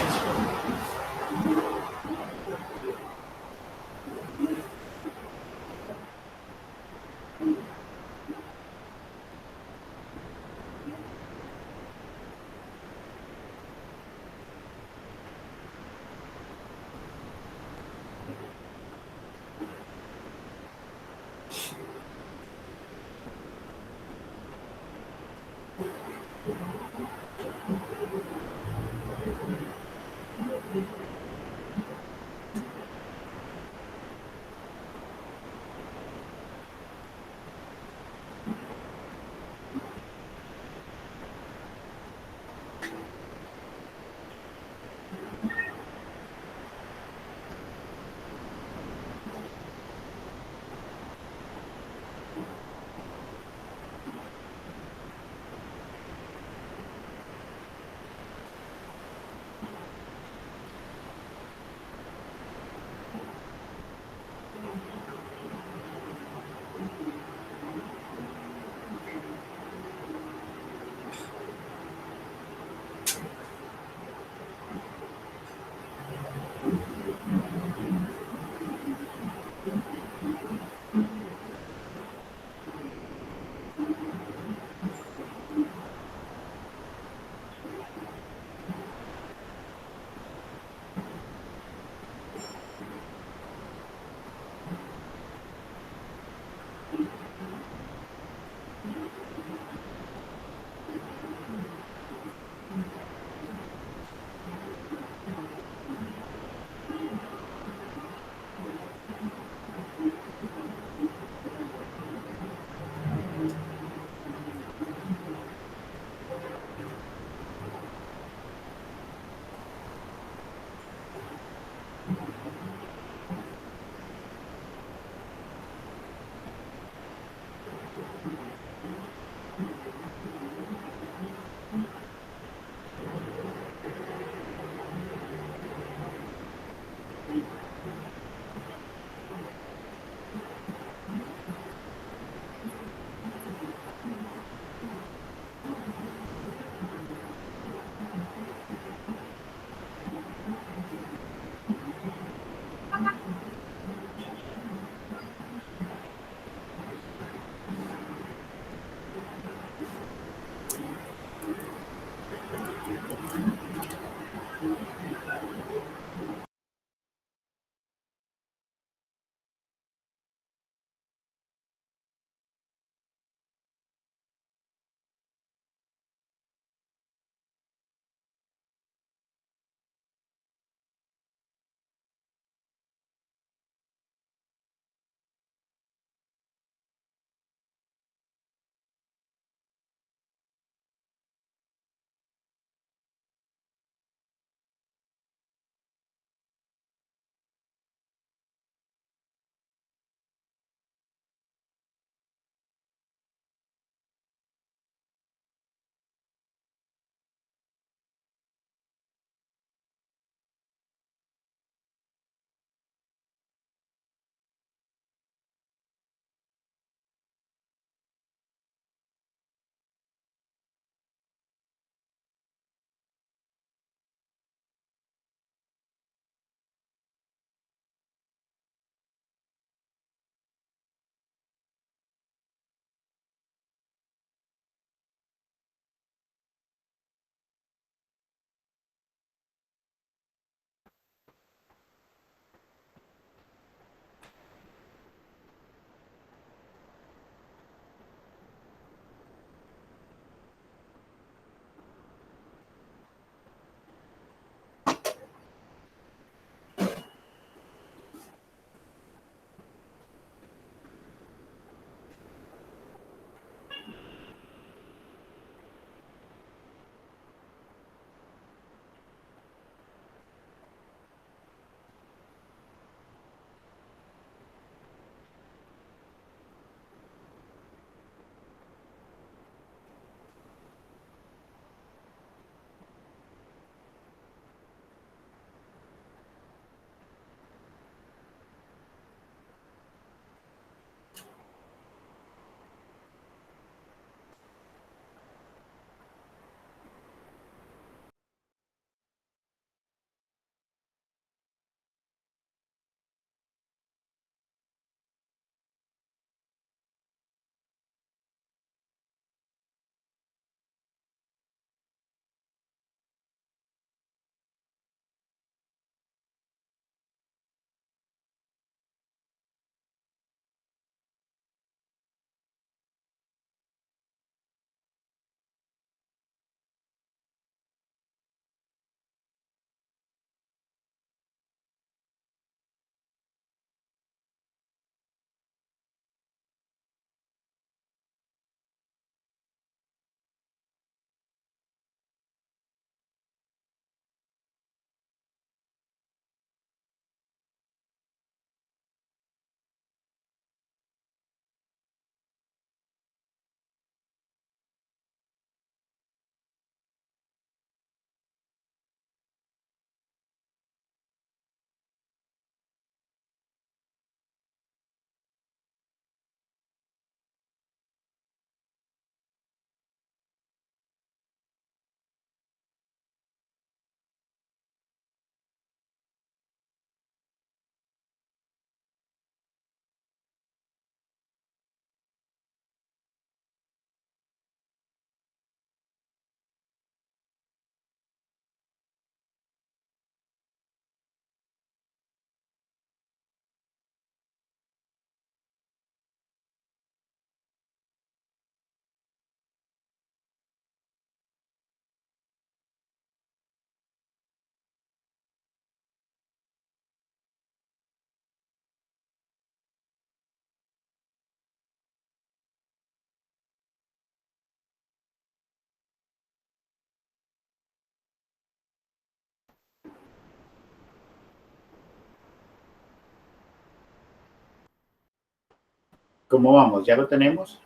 ¿Cómo vamos? ¿Ya lo tenemos?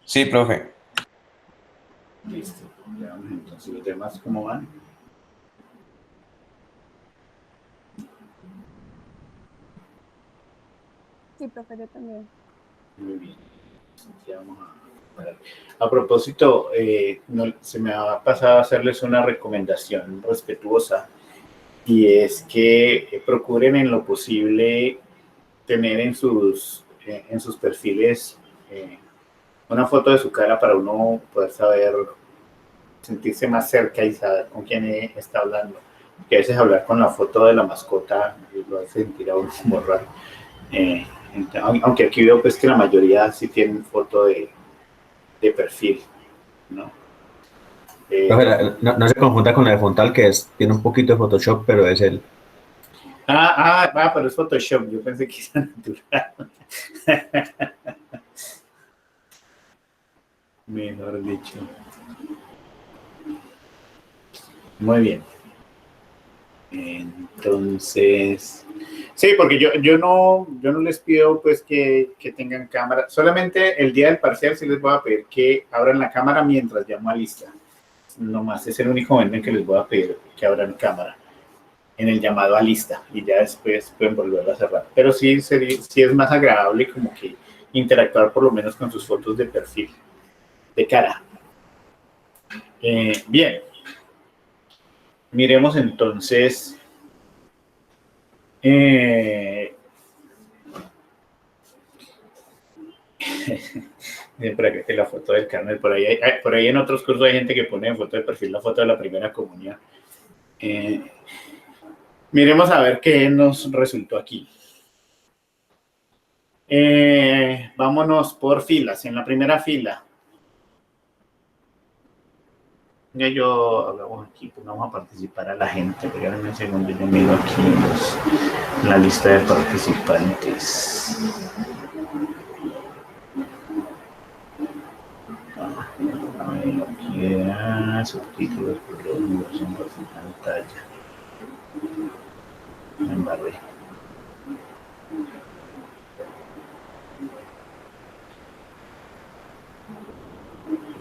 Sí, profe. Listo. Veamos entonces los demás cómo van. Sí, profe, yo también. Muy bien. Ya vamos a parar. A propósito, se me ha pasado a hacerles una recomendación respetuosa y es que procuren en lo posible tener en sus perfiles una foto de su cara para uno poder saber, sentirse más cerca y saber con quién está hablando. Porque a veces hablar con la foto de la mascota lo hace sentir a uno como raro. Aunque aquí veo pues que la mayoría sí tienen foto de perfil, ¿no? Profe, no se confunda con la de Fontal, que tiene un poquito de Photoshop, pero es él. Pero es Photoshop, yo pensé que era natural. Mejor dicho. Muy bien. Entonces, sí, porque yo no les pido pues que tengan cámara. Solamente el día del parcial sí les voy a pedir que abran la cámara mientras llamo a lista. Nomás es el único momento en que les voy a pedir que abran cámara en el llamado a lista y ya después pueden volverla a cerrar. Pero sí es más agradable como que interactuar por lo menos con sus fotos de perfil, de cara. Bien. Miremos entonces por acá que la foto del carnet, por ahí en otros cursos hay gente que pone en foto de perfil la foto de la primera comunión. Miremos a ver qué nos resultó aquí. Vámonos por filas. En la primera fila. Ya yo hablamos aquí, pues vamos a participar a la gente, pero en un segundo yo miro aquí la lista de participantes. Aquí era subtítulos por los números en pantalla. Me embarré.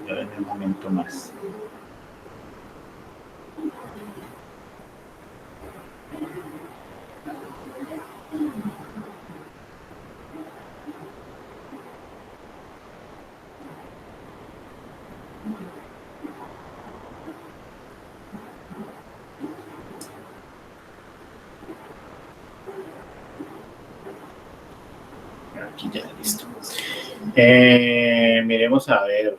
Ya en un momento más. Aquí ya, listo. Miremos a ver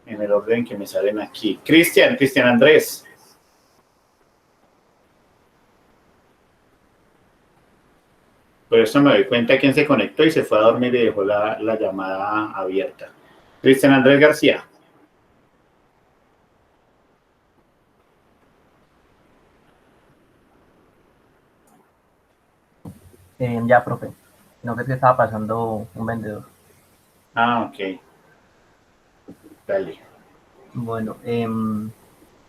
en el orden que me salen aquí. Cristian Andrés. Por eso me doy cuenta quién se conectó y se fue a dormir y dejó la llamada abierta. Cristian Andrés García. Ya, profe. No, que es que estaba pasando un vendedor. Ok. Dale. Bueno,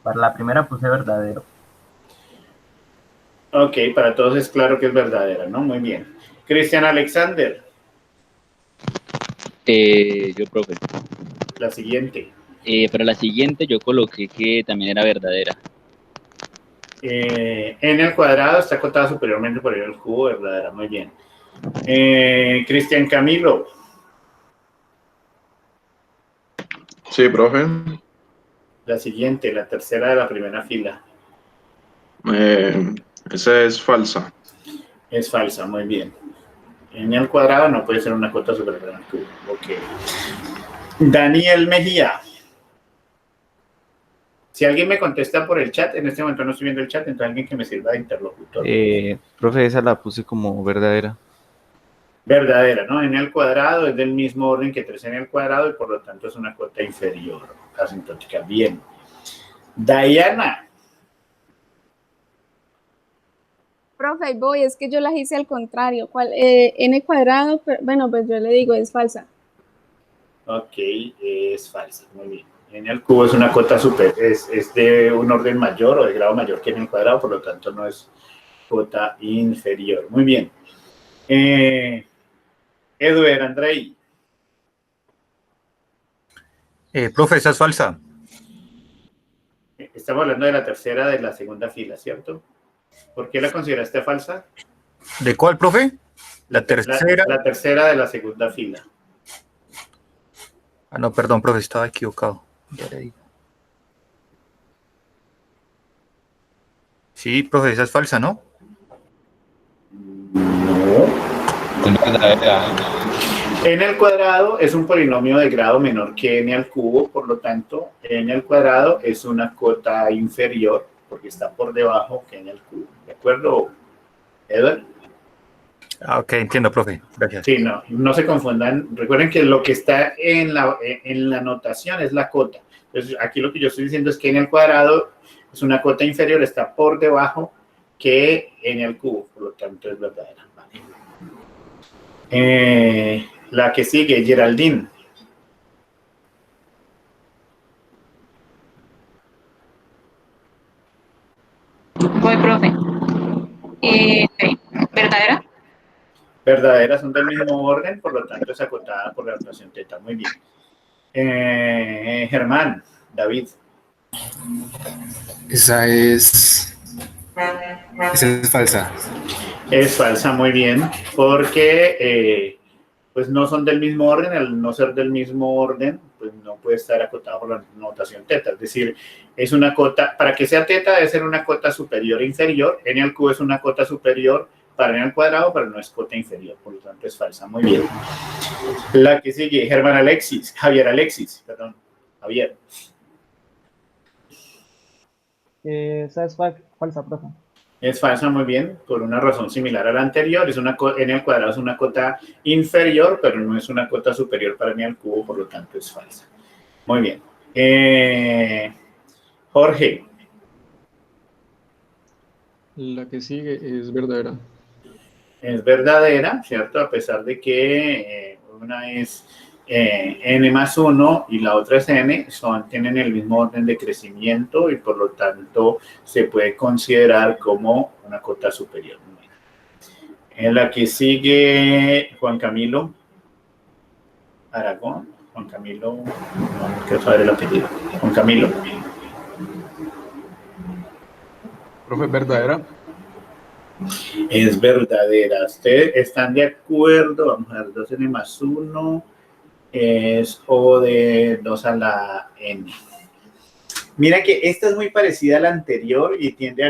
para la primera puse verdadero. Ok, para todos es claro que es verdadera, ¿no? Muy bien. Cristian Alexander. Yo, profe. La siguiente. Para la siguiente yo coloqué que también era verdadera. N al cuadrado está acotada superiormente por el cubo, verdadera, muy bien. Cristian Camilo. Sí, profe. La siguiente, la tercera de la primera fila. Esa es falsa. Es falsa, muy bien. N al cuadrado no puede ser una cota superior al cubo. Ok. Daniel Mejía. Si alguien me contesta por el chat, en este momento no estoy viendo el chat, entonces alguien que me sirva de interlocutor. Profe, esa la puse como verdadera. Verdadera, ¿no? N al cuadrado es del mismo orden que 3n al cuadrado y por lo tanto es una cota inferior asintótica. Bien. Diana. Profe, voy, es que yo las hice al contrario. ¿Cuál? N cuadrado, pero, bueno, pues yo le digo, es falsa. Ok, es falsa, muy bien. N al cubo es una cota superior, es de un orden mayor o de grado mayor que n al cuadrado, por lo tanto no es cota inferior. Muy bien. Edward, Andrei. Profe, esa es falsa. Estamos hablando de la tercera de la segunda fila, ¿cierto? ¿Por qué la consideraste falsa? ¿De cuál, profe? La tercera. La tercera de la segunda fila. Ah, no, perdón, profe, estaba equivocado. Ya le digo. Sí, profe, esa es falsa, ¿no? No. Es verdadera. N al cuadrado es un polinomio de grado menor que n al cubo, por lo tanto, n al cuadrado es una cota inferior, porque está por debajo que n al cubo. ¿De acuerdo, Edward? Ah, ok, entiendo, profe. Gracias. Sí, no se confundan. Recuerden que lo que está en la notación es la cota. Entonces, aquí lo que yo estoy diciendo es que n al cuadrado es una cota inferior, está por debajo que n al cubo, por lo tanto es verdadera. Vale. La que sigue, Geraldine. Voy, profe. ¿Verdadera? Verdaderas son del mismo orden, por lo tanto es acotada por la notación teta. Muy bien. Germán, David. Esa es falsa. Es falsa, muy bien, porque pues no son del mismo orden. Al no ser del mismo orden, pues no puede estar acotado por la notación teta. Es decir, es una cota, para que sea teta debe ser una cota superior e inferior. N al cubo es una cota superior para n al cuadrado, pero no es cota inferior, por lo tanto es falsa. Muy bien. La que sigue, Javier Alexis, perdón, Javier. Esa es falsa, profe. Es falsa, muy bien, por una razón similar a la anterior. Es n al cuadrado es una cota inferior, pero no es una cota superior para n al cubo, por lo tanto es falsa. Muy bien. Jorge. La que sigue es verdadera. Es verdadera, ¿cierto? A pesar de que una es n más 1 y la otra es n, tienen el mismo orden de crecimiento y por lo tanto se puede considerar como una cota superior. En la que sigue Juan Camilo Aragón. Juan Camilo, no quiero saber el apellido. Juan Camilo. Profe, ¿verdadera? Es verdadera. ¿Ustedes están de acuerdo? Vamos a ver, 2n más 1 es O de 2 a la n. Mira que esta es muy parecida a la anterior y tiende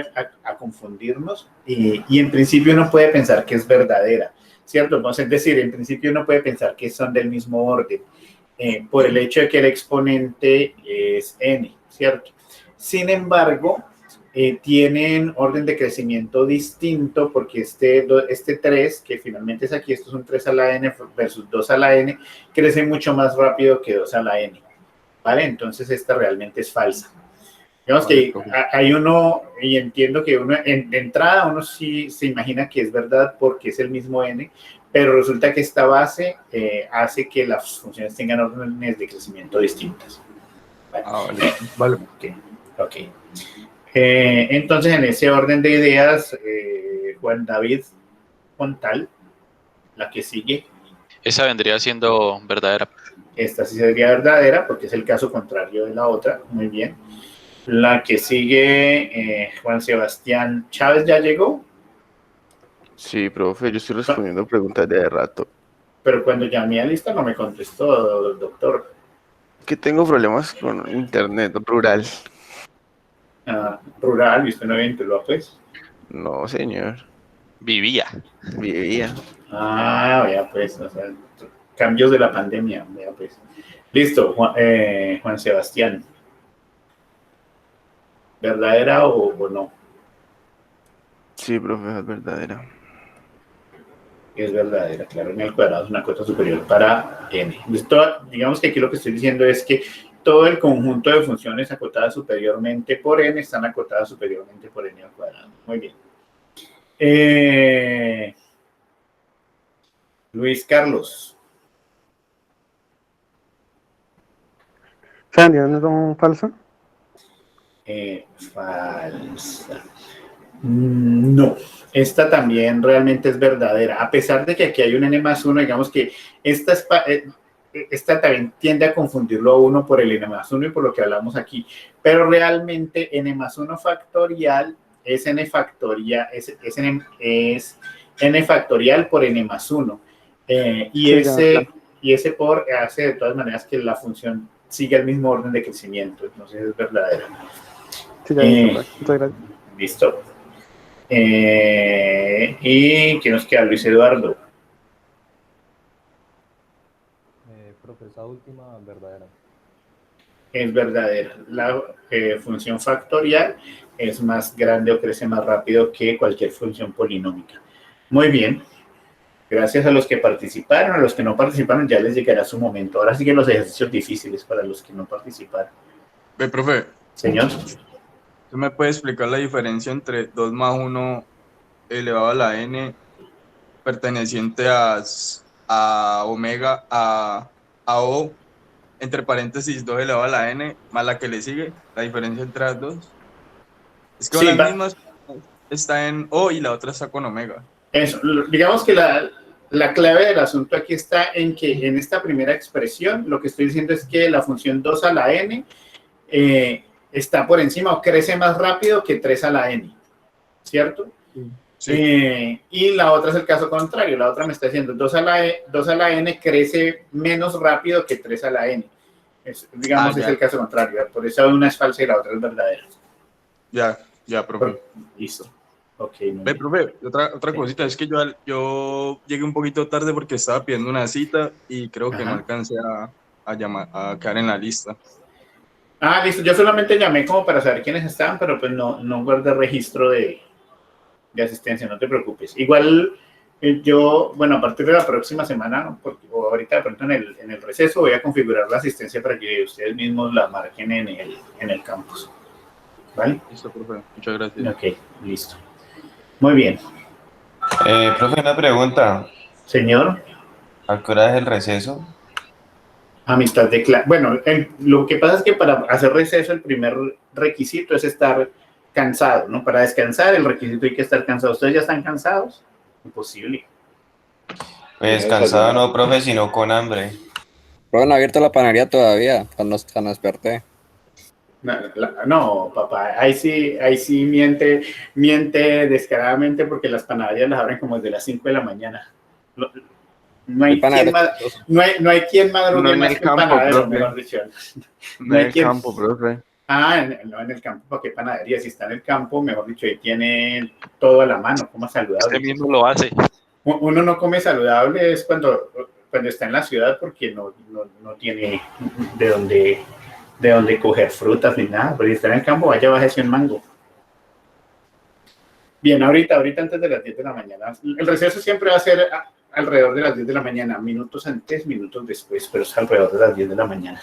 a confundirnos y en principio uno puede pensar que es verdadera, ¿cierto? Entonces, es decir, en principio uno puede pensar que son del mismo orden por el hecho de que el exponente es n, ¿cierto? Sin embargo, tienen orden de crecimiento distinto porque este 3, que finalmente es aquí, esto es un 3 a la n versus 2 a la n, crece mucho más rápido que 2 a la n, ¿vale? Entonces esta realmente es falsa. Digamos que hay uno, y entiendo que uno, de entrada uno sí se imagina que es verdad porque es el mismo n, pero resulta que esta base hace que las funciones tengan órdenes de crecimiento distintas. ¿Vale? Vale. Ok. Entonces, en ese orden de ideas, Juan David Montal, la que sigue. Esa vendría siendo verdadera. Esta sí sería verdadera porque es el caso contrario de la otra. Muy bien. La que sigue, Juan Sebastián Chávez, ¿ya llegó? Sí, profe, yo estoy respondiendo preguntas de rato. Pero cuando llamé a lista no me contestó, doctor. Que tengo problemas con internet rural. Rural, ¿y usted no vive en Tuluá, pues? No, señor. Vivía. Vaya, pues, o sea, cambios de la pandemia, vaya, pues. Listo, Juan Sebastián. ¿Verdadera o no? Sí, profe, es verdadera. Es verdadera, claro, n al cuadrado es una cota superior para n. Esto, digamos que aquí lo que estoy diciendo es que todo el conjunto de funciones acotadas superiormente por n están acotadas superiormente por n al cuadrado. Muy bien. Luis Carlos. Sandy, ¿no son falsa? Falsa. No, Esta también realmente es verdadera, a pesar de que aquí hay un n+1, digamos que esta también tiende a confundirlo a uno por el n+1 y por lo que hablamos aquí, pero realmente n+1 factorial es n factorial, es n factorial por n+1, y ese por hace de todas maneras que la función siga el mismo orden de crecimiento, entonces es verdadera. Sí, ya muchas gracias. Listo. ¿Y qué nos queda, Luis Eduardo? Profesora última, verdadera. Es verdadera. La función factorial es más grande o crece más rápido que cualquier función polinómica. Muy bien. Gracias a los que participaron. A los que no participaron ya les llegará su momento. Ahora siguen los ejercicios difíciles para los que no participaron. Ve, profe. Señor. ¿Tú me puedes explicar la diferencia entre 2 más 1 elevado a la n perteneciente a omega, a O, entre paréntesis 2 elevado a la n, más la que le sigue, la diferencia entre las dos? Es que Sí, las mismas está en O y la otra está con omega. Eso, digamos que la clave del asunto aquí está en que en esta primera expresión lo que estoy diciendo es que la función 2 a la n está por encima o crece más rápido que 3 a la n, ¿cierto? Sí. Y la otra es el caso contrario, la otra me está diciendo 2 a la n crece menos rápido que 3 a la n. Es el caso contrario, por eso una es falsa y la otra es verdadera. Ya, profe. Listo. Ok. Ve, profe, otra cosita, es que yo llegué un poquito tarde porque estaba pidiendo una cita y creo que no alcancé a quedar en la lista. Ah, listo. Yo solamente llamé como para saber quiénes estaban, pero pues no guardé registro de asistencia, no te preocupes. Igual a partir de la próxima semana, o ahorita de pronto en el receso, voy a configurar la asistencia para que ustedes mismos la marquen en el campus. ¿Vale? Listo, profe. Muchas gracias. Ok, listo. Muy bien. Profe, una pregunta. Señor. ¿A qué hora es el receso? A mitad de clase. Bueno, lo que pasa es que para hacer receso el primer requisito es estar cansado, ¿no? Para descansar el requisito hay que estar cansado. ¿Ustedes ya están cansados? Imposible. Pues cansado no, profe, sino con hambre. Profe, no ha abierto la panadería todavía, cuando desperté. No, papá, ahí sí miente descaradamente porque las panaderías las abren como desde las 5 de la mañana. No hay quien madrugue más que un panadero, mejor dicho. No en el campo, profe. No en el campo, ¿para qué panadería? Si está en el campo, mejor dicho, ahí tiene todo a la mano, coma saludable. Usted mismo lo hace. Uno no come saludable es cuando está en la ciudad porque no tiene de dónde coger frutas ni nada, pero si está en el campo, vaya, bájese un mango. Bien, ahorita antes de las 10 de la mañana. El receso siempre va a ser alrededor de las 10 de la mañana, minutos antes, minutos después, pero es alrededor de las 10 de la mañana.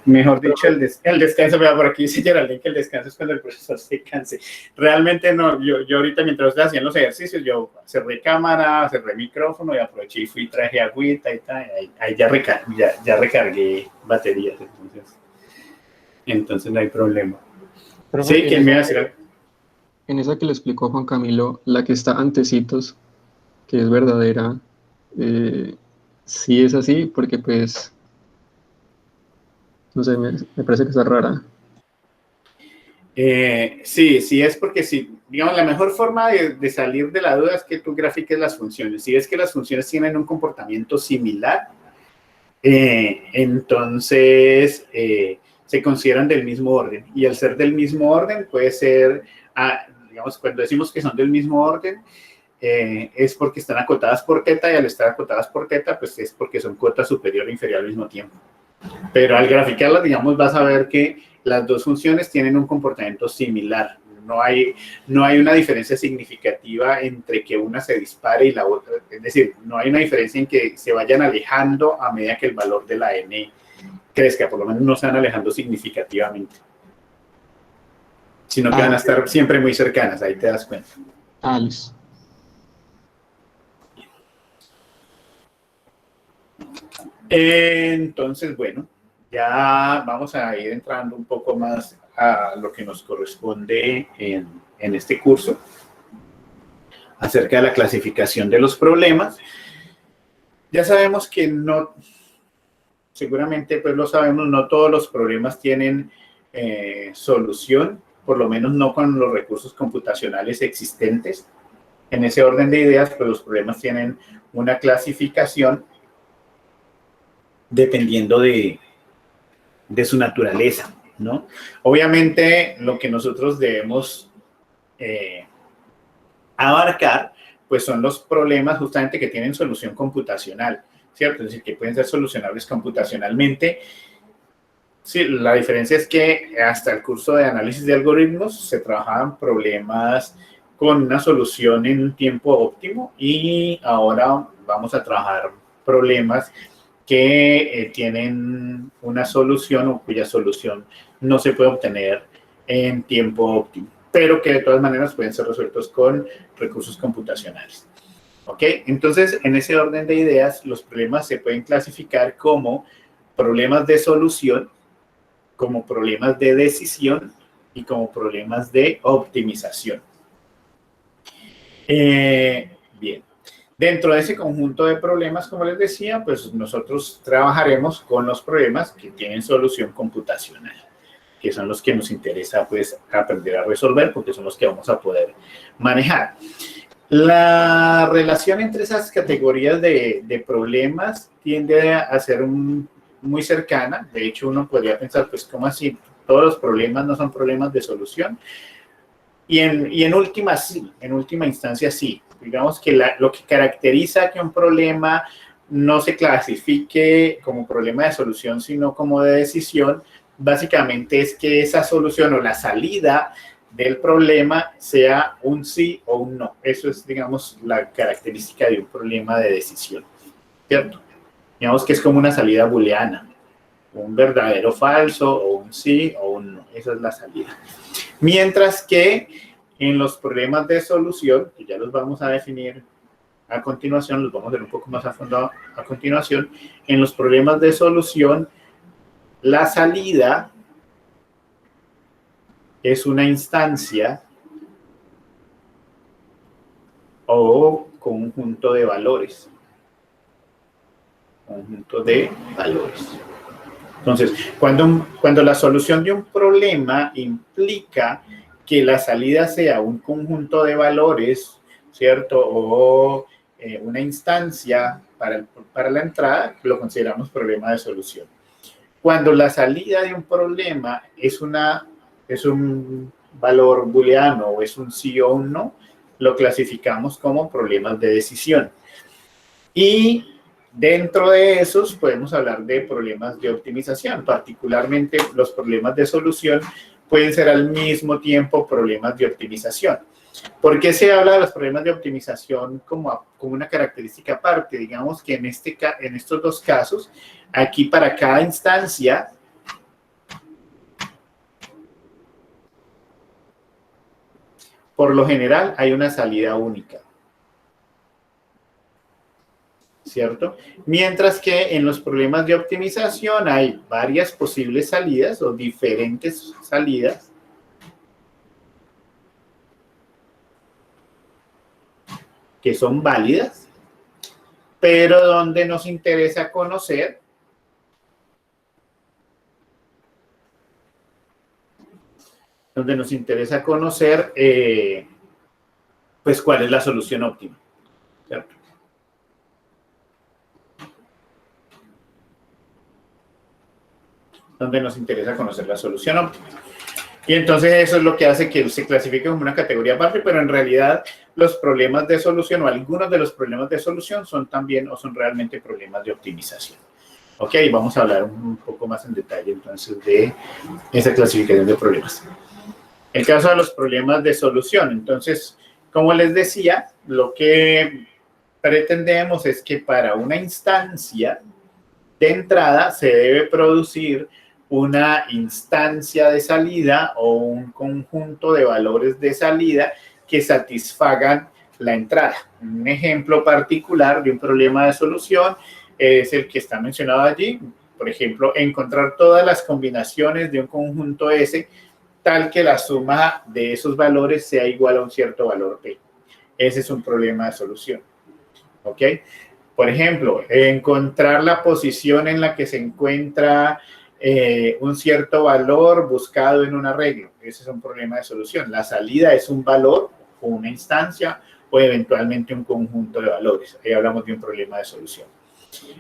Mejor dicho, el descanso, vea, por aquí dice Geraldine que el descanso es cuando el profesor se canse. Realmente no, yo ahorita mientras ustedes hacían los ejercicios, yo cerré cámara, cerré micrófono y aproveché y fui y traje agüita y tal, ahí ya recargué baterías, entonces no hay problema. Profe, Sí, ¿quién me va a decir algo? En esa que le explicó Juan Camilo, la que está antecitos, que es verdadera, sí es así, porque pues, no sé, me parece que está rara. Sí, es porque sí, digamos, la mejor forma de salir de la duda es que tú grafiques las funciones. Si es que las funciones tienen un comportamiento similar, entonces se consideran del mismo orden. Y al ser del mismo orden puede ser, digamos, cuando decimos que son del mismo orden, es porque están acotadas por teta, y al estar acotadas por teta, pues es porque son cuota superior e inferior al mismo tiempo. Pero al graficarlas, digamos, vas a ver que las dos funciones tienen un comportamiento similar. No hay una diferencia significativa entre que una se dispare y la otra. Es decir, no hay una diferencia en que se vayan alejando a medida que el valor de la n crezca. Por lo menos no se van alejando significativamente. Sino que van a estar siempre muy cercanas. Ahí te das cuenta. Listo. Entonces, bueno, ya vamos a ir entrando un poco más a lo que nos corresponde en este curso, acerca de la clasificación de los problemas. Ya sabemos que no, seguramente pues lo sabemos, no todos los problemas tienen solución, por lo menos no con los recursos computacionales existentes. En ese orden de ideas, pues los problemas tienen una clasificación dependiendo de su naturaleza, ¿no? Obviamente, lo que nosotros debemos abarcar, pues son los problemas justamente que tienen solución computacional, ¿cierto? Es decir, que pueden ser solucionables computacionalmente. Sí, la diferencia es que hasta el curso de análisis de algoritmos se trabajaban problemas con una solución en un tiempo óptimo y ahora vamos a trabajar problemas que tienen una solución o cuya solución no se puede obtener en tiempo óptimo, pero que de todas maneras pueden ser resueltos con recursos computacionales. ¿Ok? Entonces, en ese orden de ideas, los problemas se pueden clasificar como problemas de solución, como problemas de decisión y como problemas de optimización. Bien. Dentro de ese conjunto de problemas, como les decía, pues nosotros trabajaremos con los problemas que tienen solución computacional, que son los que nos interesa pues aprender a resolver porque son los que vamos a poder manejar. La relación entre esas categorías de problemas tiende a ser muy cercana. De hecho, uno podría pensar, pues, ¿cómo así? Todos los problemas no son problemas de solución. Y en última, sí, en última instancia, sí. Digamos que lo que caracteriza que un problema no se clasifique como problema de solución, sino como de decisión, básicamente es que esa solución o la salida del problema sea un sí o un no. Eso es, digamos, la característica de un problema de decisión, ¿cierto? Digamos que es como una salida booleana, un verdadero falso, o un sí o un no. Esa es la salida. Mientras que en los problemas de solución, que ya los vamos a definir a continuación, los vamos a ver un poco más a fondo a continuación, en los problemas de solución, la salida es una instancia o conjunto de valores. Conjunto de valores. Entonces, cuando la solución de un problema implica que la salida sea un conjunto de valores, ¿cierto? O una instancia para la entrada, lo consideramos problema de solución. Cuando la salida de un problema es un valor booleano o es un sí o un no, lo clasificamos como problemas de decisión. Y dentro de esos podemos hablar de problemas de optimización. Particularmente los problemas de solución pueden ser al mismo tiempo problemas de optimización. ¿Por qué se habla de los problemas de optimización como una característica aparte? Digamos que en estos dos casos, aquí para cada instancia, por lo general hay una salida única, ¿cierto? Mientras que en los problemas de optimización hay varias posibles salidas o diferentes salidas que son válidas, pero donde nos interesa conocer pues cuál es la solución óptima, ¿cierto? Donde nos interesa conocer la solución óptima. Y entonces eso es lo que hace que se clasifique como una categoría aparte, pero en realidad los problemas de solución o algunos de los problemas de solución son también o son realmente problemas de optimización. Ok, vamos a hablar un poco más en detalle entonces de esa clasificación de problemas. El caso de los problemas de solución, entonces, como les decía, lo que pretendemos es que para una instancia de entrada se debe producir una instancia de salida o un conjunto de valores de salida que satisfagan la entrada. Un ejemplo particular de un problema de solución es el que está mencionado allí. Por ejemplo, encontrar todas las combinaciones de un conjunto S tal que la suma de esos valores sea igual a un cierto valor P. Ese es un problema de solución. ¿Ok? Por ejemplo, encontrar la posición en la que se encuentra un cierto valor buscado en un arreglo. Ese es un problema de solución. La salida es un valor o una instancia o eventualmente un conjunto de valores. Ahí hablamos de un problema de solución.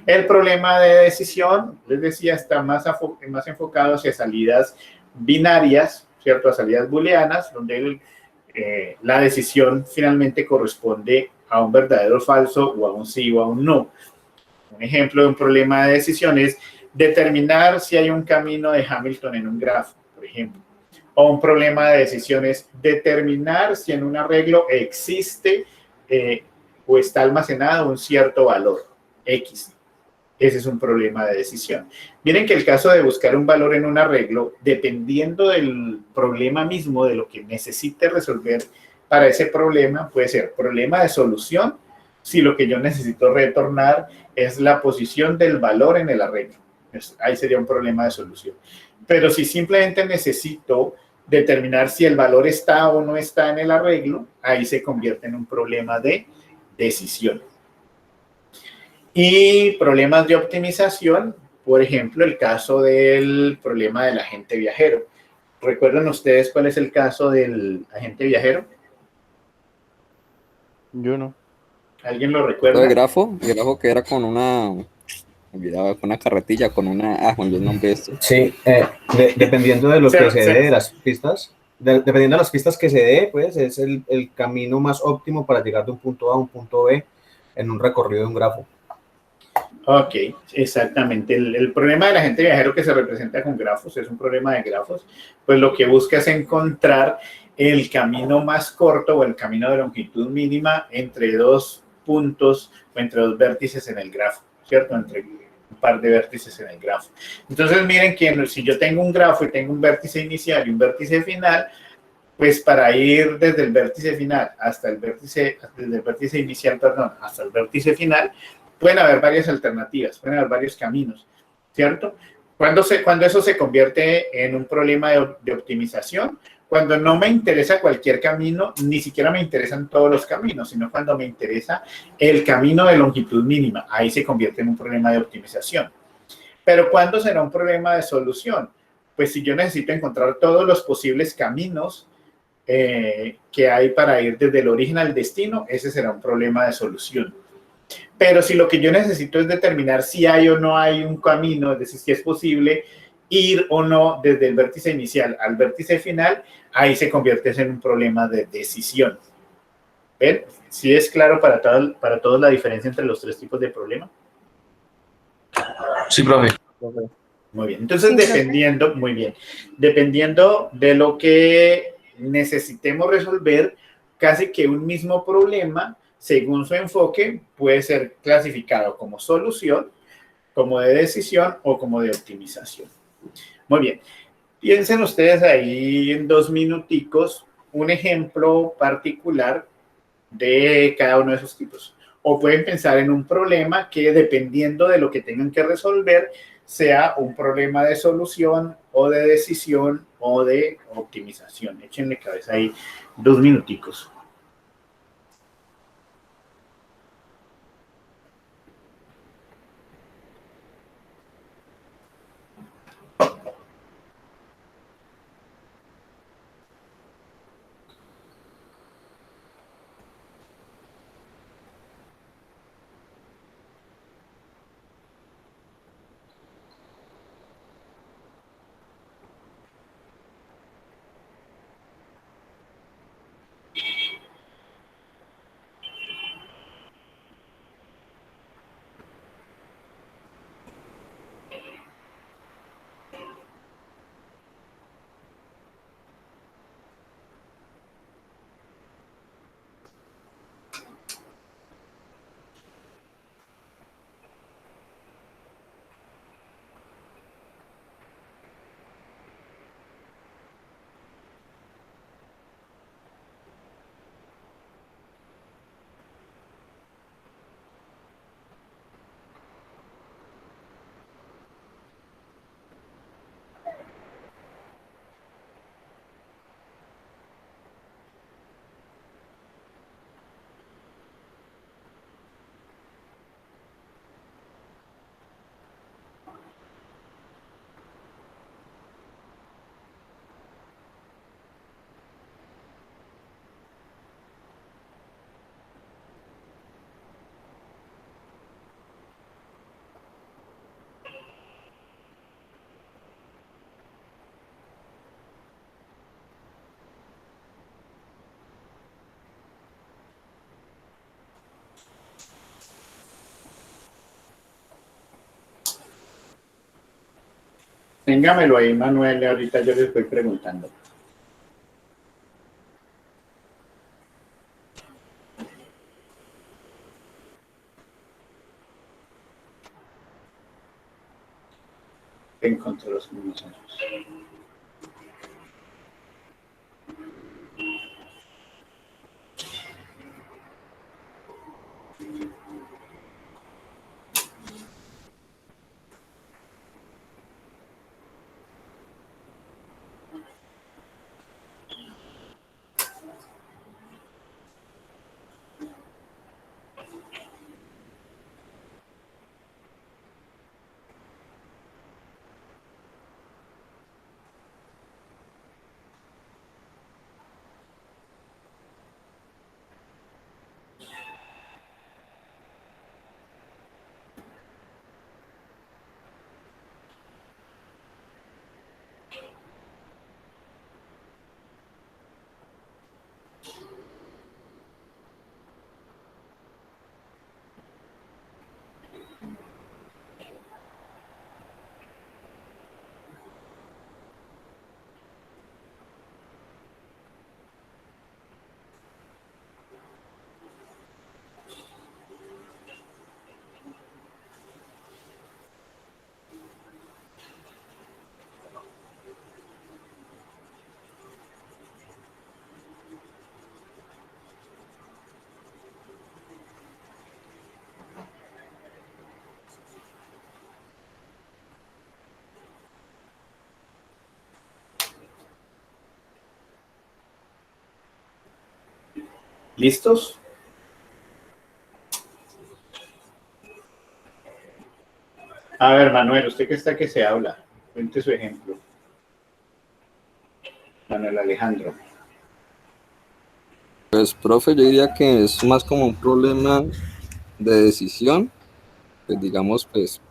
El problema de decisión, les decía, está más enfocado hacia salidas binarias, ¿cierto? A salidas booleanas, donde la decisión finalmente corresponde a un verdadero o falso o a un sí o a un no. Un ejemplo de un problema de decisión es determinar si hay un camino de Hamilton en un grafo, por ejemplo. O un problema de decisión es determinar si en un arreglo existe o está almacenado un cierto valor X. Ese es un problema de decisión. Miren que el caso de buscar un valor en un arreglo, dependiendo del problema mismo, de lo que necesite resolver para ese problema, puede ser problema de solución, si lo que yo necesito retornar es la posición del valor en el arreglo. Ahí sería un problema de solución. Pero si simplemente necesito determinar si el valor está o no está en el arreglo, ahí se convierte en un problema de decisión. Y problemas de optimización, por ejemplo, el caso del problema del agente viajero. ¿Recuerdan ustedes cuál es el caso del agente viajero? Yo no. ¿Alguien lo recuerda? El grafo que era con una, olvidaba, con una carretilla, con una, olvidé el nombre de esto. Sí, dependiendo de lo que se dé de las pistas, dependiendo de las pistas que se dé, pues es el camino más óptimo para llegar de un punto A a un punto B en un recorrido de un grafo. Ok, exactamente. El problema del agente viajero que se representa con grafos es un problema de grafos, pues lo que busca es encontrar el camino más corto o el camino de longitud mínima entre dos puntos o entre dos vértices en el grafo, ¿cierto? Entre un par de vértices en el grafo. Entonces miren que si yo tengo un grafo y tengo un vértice inicial y un vértice final, pues para ir desde el vértice final hasta el vértice, desde el vértice inicial, perdón, hasta el vértice final, pueden haber varias alternativas, pueden haber varios caminos, ¿cierto? Cuando eso se convierte en un problema de optimización, cuando no me interesa cualquier camino, ni siquiera me interesan todos los caminos, sino cuando me interesa el camino de longitud mínima, ahí se convierte en un problema de optimización. Pero ¿cuándo será un problema de solución? Pues si yo necesito encontrar todos los posibles caminos que hay para ir desde el origen al destino, ese será un problema de solución. Pero si lo que yo necesito es determinar si hay o no hay un camino, es decir, si es posible ir o no desde el vértice inicial al vértice final, ahí se convierte en un problema de decisión. ¿Ven? ¿Sí es claro para todos la diferencia entre los tres tipos de problema? Sí, profe. Muy bien. Entonces, Sí, dependiendo de lo que necesitemos resolver, casi que un mismo problema, según su enfoque, puede ser clasificado como solución, como de decisión o como de optimización. Muy bien. Piensen ustedes ahí en 2 minuticos un ejemplo particular de cada uno de esos tipos. O pueden pensar en un problema que, dependiendo de lo que tengan que resolver, sea un problema de solución o de decisión o de optimización. Échenle cabeza ahí 2 minuticos. Téngamelo ahí, Manuel, ahorita yo les estoy preguntando. Encontré los mensajes. ¿Listos? A ver, Manuel, usted que está que se habla, cuente su ejemplo. Manuel Alejandro. Pues, profe, yo diría que es más como un problema de decisión. Pues digamos, pues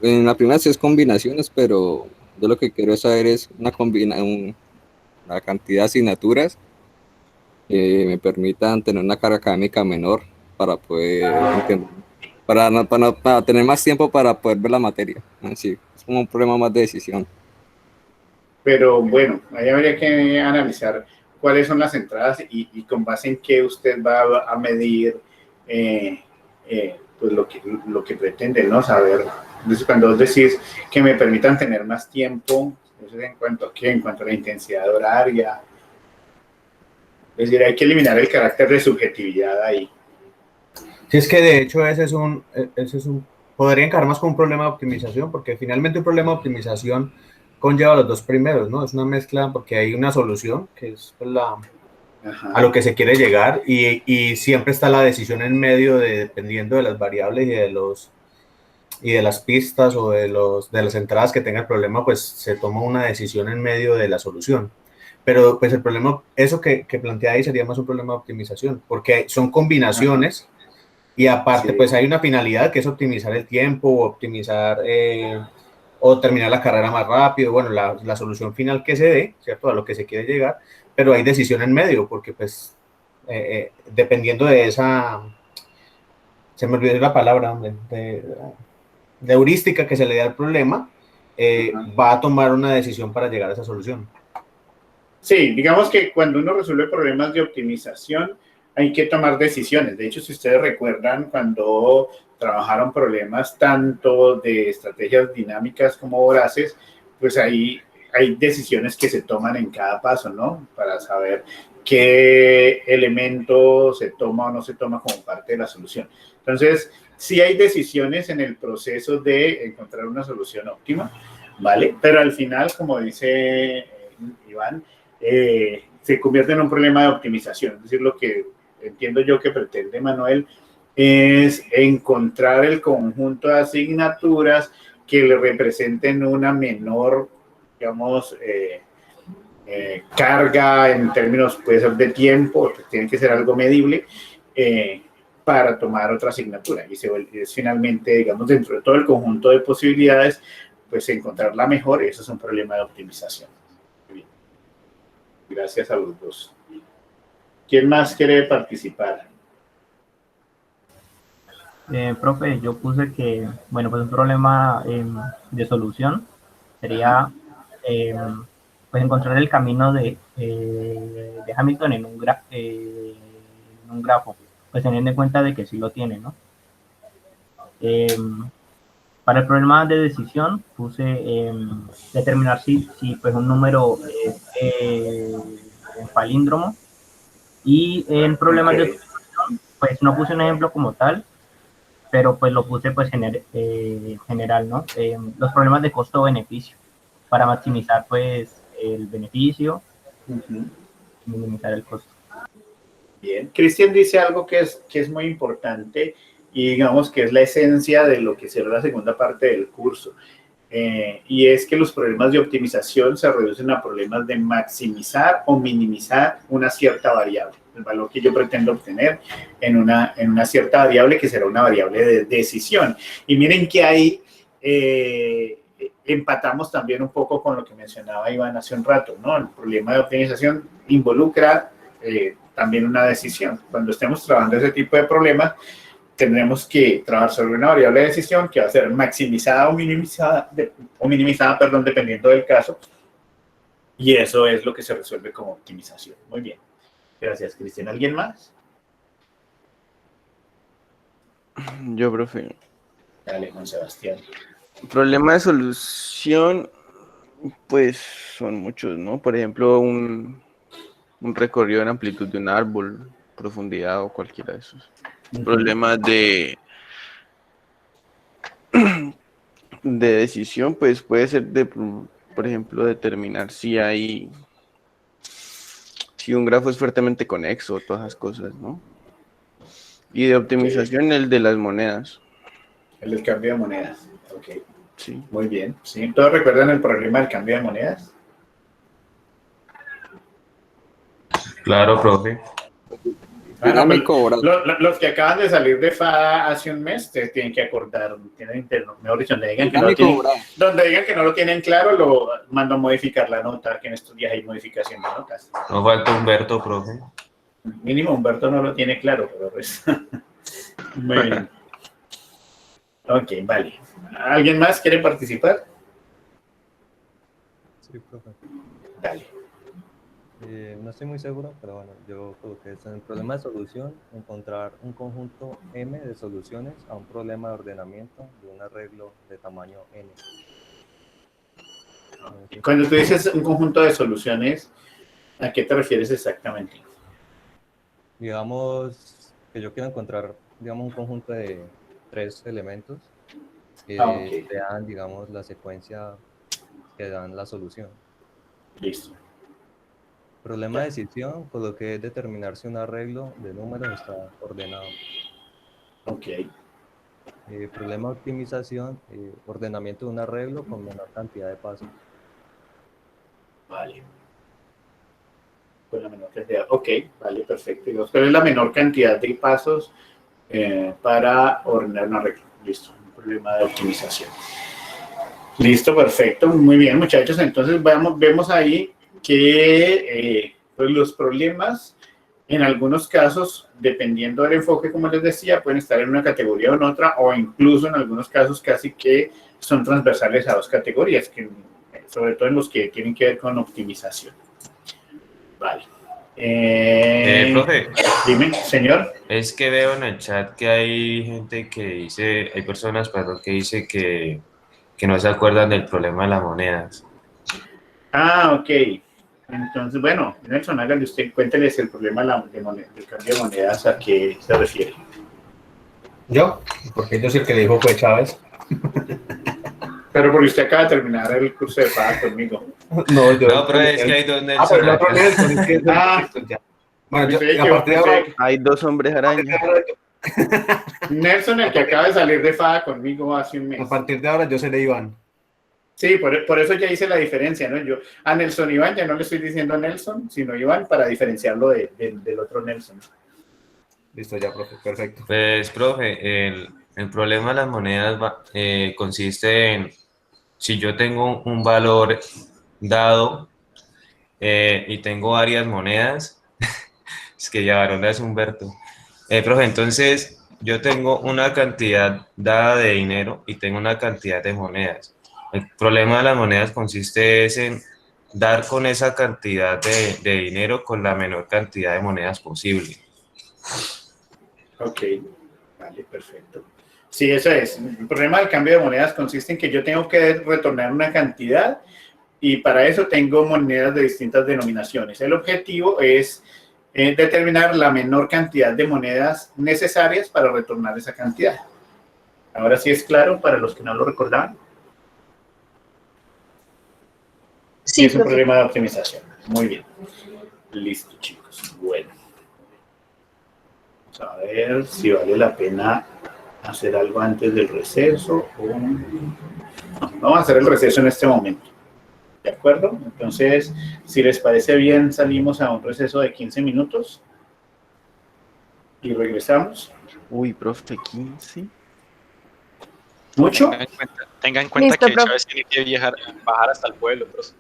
en la primera sí es combinaciones, pero yo lo que quiero saber es la cantidad de asignaturas que me permitan tener una carga académica menor para poder entender, para tener más tiempo para poder ver la materia. Así, es como un problema más de decisión. Pero bueno, ahí habría que analizar cuáles son las entradas y con base en qué usted va a medir pues lo que pretende, ¿no? Saber. Entonces, cuando vos decís que me permitan tener más tiempo, ¿eso es en cuanto a qué? En cuanto a la intensidad horaria. Es decir, hay que eliminar el carácter de subjetividad ahí. Sí, es que de hecho ese es podría encajar más con un problema de optimización, porque finalmente un problema de optimización conlleva los dos primeros, ¿no? Es una mezcla porque hay una solución que es pues, a lo que se quiere llegar y siempre está la decisión en medio dependiendo de las variables y de las pistas o de las entradas que tenga el problema, pues se toma una decisión en medio de la solución. Pero pues el problema, eso que plantea ahí sería más un problema de optimización, porque son combinaciones y aparte pues hay una finalidad que es optimizar el tiempo, optimizar o terminar la carrera más rápido, bueno, la solución final que se dé, ¿cierto? A lo que se quiere llegar, pero hay decisión en medio, porque pues dependiendo de esa, se me olvidó la palabra, hombre, de heurística que se le dé al problema, va a tomar una decisión para llegar a esa solución. Sí, digamos que cuando uno resuelve problemas de optimización hay que tomar decisiones. De hecho, si ustedes recuerdan, cuando trabajaron problemas tanto de estrategias dinámicas como voraces, pues ahí hay decisiones que se toman en cada paso, ¿no? Para saber qué elemento se toma o no se toma como parte de la solución. Entonces, sí hay decisiones en el proceso de encontrar una solución óptima, ¿vale? Pero al final, como dice Iván, se convierte en un problema de optimización. Es decir, lo que entiendo yo que pretende Manuel es encontrar el conjunto de asignaturas que le representen una menor, digamos, carga en términos, puede ser de tiempo, tiene que ser algo medible, para tomar otra asignatura. Y es finalmente, digamos, dentro de todo el conjunto de posibilidades, pues encontrar la mejor, y eso es un problema de optimización. Bien. Gracias a los dos. ¿Quién más quiere participar? Profe, yo puse que, bueno, pues un problema de solución sería pues encontrar el camino de Hamilton en un grafo, pues teniendo en cuenta de que sí lo tiene, ¿no? Para el problema de decisión puse determinar si pues un número es palíndromo, y en problemas de optimización pues no puse un ejemplo como tal, pero pues lo puse pues general, ¿no? Los problemas de costo-beneficio para maximizar pues el beneficio y minimizar el costo. Bien, Cristian dice algo que es muy importante y digamos que es la esencia de lo que será la segunda parte del curso. Y es que los problemas de optimización se reducen a problemas de maximizar o minimizar una cierta variable, el valor que yo pretendo obtener en una cierta variable que será una variable de decisión. Y miren que ahí empatamos también un poco con lo que mencionaba Iván hace un rato, ¿no? El problema de optimización involucra también una decisión. Cuando estemos trabajando ese tipo de problemas, tendremos que trabajar sobre una variable de decisión que va a ser maximizada o minimizada, dependiendo del caso. Y eso es lo que se resuelve como optimización. Muy bien. Gracias, Cristian. ¿Alguien más? Yo, profe. Dale, Juan Sebastián. Problema de solución, pues son muchos, ¿no? Por ejemplo, un recorrido en amplitud de un árbol, profundidad o cualquiera de esos. Problemas de decisión, pues puede ser por ejemplo, determinar si un grafo es fuertemente conexo, todas esas cosas, ¿no? Y de optimización, el de las monedas. El del cambio de monedas. Ok. Sí. Muy bien. ¿Sí? ¿Todos recuerdan el problema del cambio de monedas? Claro, profe. Los que acaban de salir de FADA hace un mes tienen que acordar, mejor dicho, donde digan que no lo tienen claro, lo mando a modificar la nota, que en estos días hay modificación de notas. No falta Humberto, profe. Mínimo Humberto no lo tiene claro, pero pues. Muy bien. Ok, vale. ¿Alguien más quiere participar? Sí, profe. Dale. No estoy muy seguro, pero bueno, yo creo que es el problema de solución, encontrar un conjunto M de soluciones a un problema de ordenamiento de un arreglo de tamaño N. Cuando tú dices un conjunto de soluciones, ¿a qué te refieres exactamente? Digamos que yo quiero encontrar, digamos, un conjunto de 3 elementos que okay. te dan, digamos, la secuencia que dan la solución. Listo. Problema de decisión, coloqué determinar si un arreglo de números está ordenado. Ok. Problema de optimización, ordenamiento de un arreglo con menor cantidad de pasos. Vale. Con la menor cantidad. Ok, vale, perfecto. ¿Cuál es la menor cantidad de pasos para ordenar un arreglo? Listo. Un problema de optimización. Listo, perfecto. Muy bien, muchachos. Entonces vemos ahí que pues los problemas, en algunos casos, dependiendo del enfoque, como les decía, pueden estar en una categoría o en otra, o incluso en algunos casos casi que son transversales a dos categorías, que, sobre todo en los que tienen que ver con optimización. Vale. Profe. Dime, señor. Es que veo en el chat que hay gente que dice, hay personas, perdón, que dice que no se acuerdan del problema de las monedas. Ah, ok. Entonces, bueno, Nelson, hágale usted, cuénteles el problema del cambio de monedas, ¿a qué se refiere? ¿Yo? Porque yo soy el que le dijo fue Chávez. Pero porque usted acaba de terminar el curso de FADA conmigo. No, pero es que hay dos Nelson. Pero el otro Nelson, es que bueno, a partir de ahora hay dos hombres araña. Nelson, el que acaba de salir de FADA conmigo hace un mes. A partir de ahora yo seré Iván. Sí, por eso ya hice la diferencia, ¿no? Yo a Nelson Iván ya no le estoy diciendo Nelson, sino Iván, para diferenciarlo del otro Nelson. Listo ya, profe, perfecto. Pues, profe, el problema de las monedas consiste en, si yo tengo un valor dado y tengo varias monedas, es que ya varón es Humberto. Profe, entonces yo tengo una cantidad dada de dinero y tengo una cantidad de monedas. El problema de las monedas consiste es en dar con esa cantidad de dinero con la menor cantidad de monedas posible. Ok, vale, perfecto. Sí, eso es. El problema del cambio de monedas consiste en que yo tengo que retornar una cantidad y para eso tengo monedas de distintas denominaciones. El objetivo es determinar la menor cantidad de monedas necesarias para retornar esa cantidad. Ahora sí es claro para los que no lo recordaban. Sí, es un problema de optimización. Muy bien. Listo, chicos. Bueno. Vamos a ver si vale la pena hacer algo antes del receso o... No, vamos a hacer el receso en este momento. ¿De acuerdo? Entonces, si les parece bien, salimos a un receso de 15 minutos y regresamos. Uy, profe, 15. ¿Mucho? Tenga en cuenta Listo, que profe. Chávez tiene que bajar hasta el pueblo. Pues.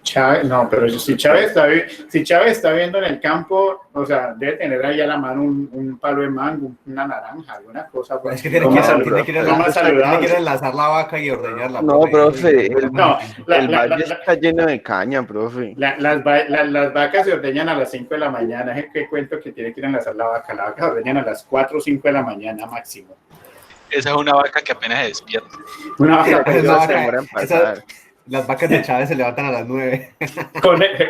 Chávez, no, pero si Chávez está viendo en el campo, o sea, debe tener ahí a la mano un palo de mango, una naranja, alguna cosa. Pues, Es que tiene que ir a enlazar la vaca y ordeñarla. No, profe, el valle la- está lleno de caña, profe. Las vacas se ordeñan a las 5 de la mañana. Es que cuento que tiene que ir a enlazar la vaca. La vaca se ordeñan a las 4 o 5 de la mañana máximo. Esa es una vaca que apenas se despierta. Una vaca Pues que no, se demora en pasar. Las vacas de Chávez se levantan a las 9.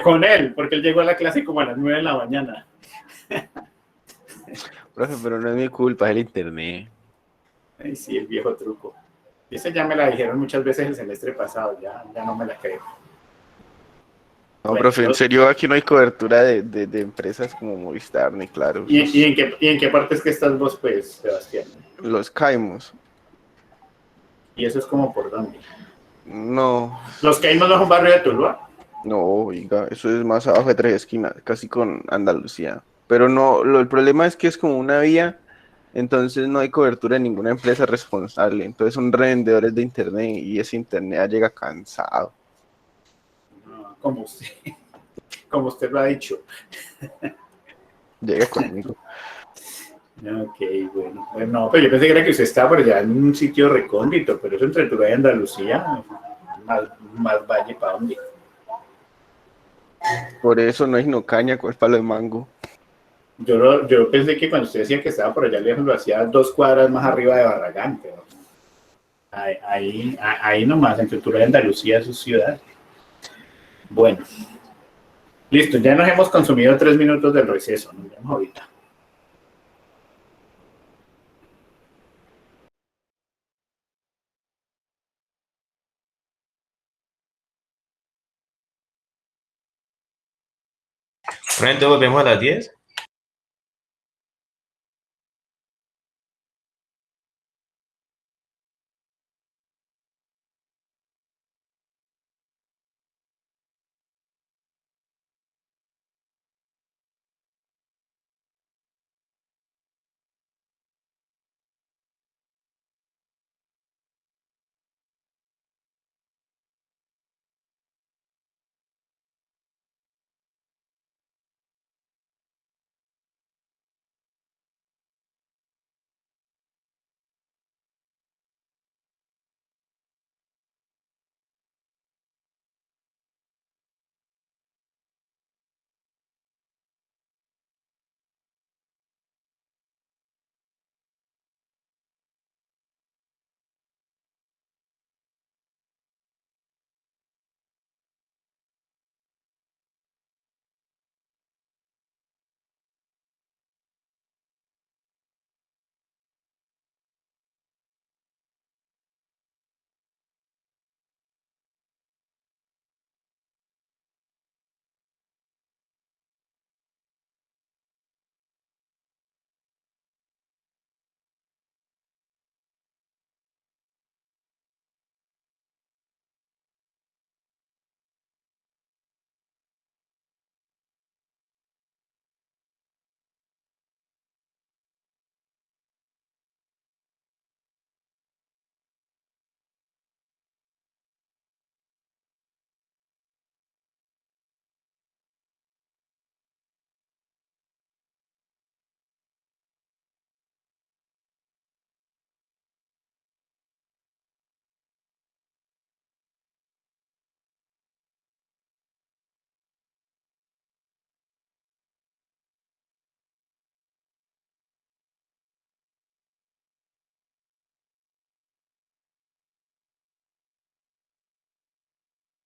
Con él, porque él llegó a la clase como a las 9 de la mañana. Profe, pero no es mi culpa, es el internet. Ay, sí, el viejo truco. Esa ya me la dijeron muchas veces el semestre pasado, ya no me la creo. No, Bueno, profe, en serio, aquí no hay cobertura de empresas como Movistar ni Claro. ¿Y en qué parte es que estás vos, pues, Sebastián? Los Caimos. ¿Y eso es como por dónde? No. ¿Los Caimos no es un barrio de Tuluá? No, oiga, eso es más abajo de Tres Esquinas, casi con Andalucía. Pero no, el problema es que es como una vía, entonces no hay cobertura de ninguna empresa responsable. Entonces son revendedores de internet y ese internet ya llega cansado. No, como usted lo ha dicho. Llega conmigo. Ok, bueno. No, pero yo pensé que era que usted estaba por allá en un sitio recóndito, pero eso entre Tuluá y Andalucía, más valle para dónde. Por eso no hay no caña con el palo de mango. Yo pensé que cuando usted decía que estaba por allá lejos lo hacía 2 cuadras más arriba de Barragán, pero ahí nomás, entre Tuluá y Andalucía, su ciudad. Bueno. Listo, ya nos hemos consumido 3 minutos del receso, nos vemos ahorita. Bueno, entonces volvemos a las 10.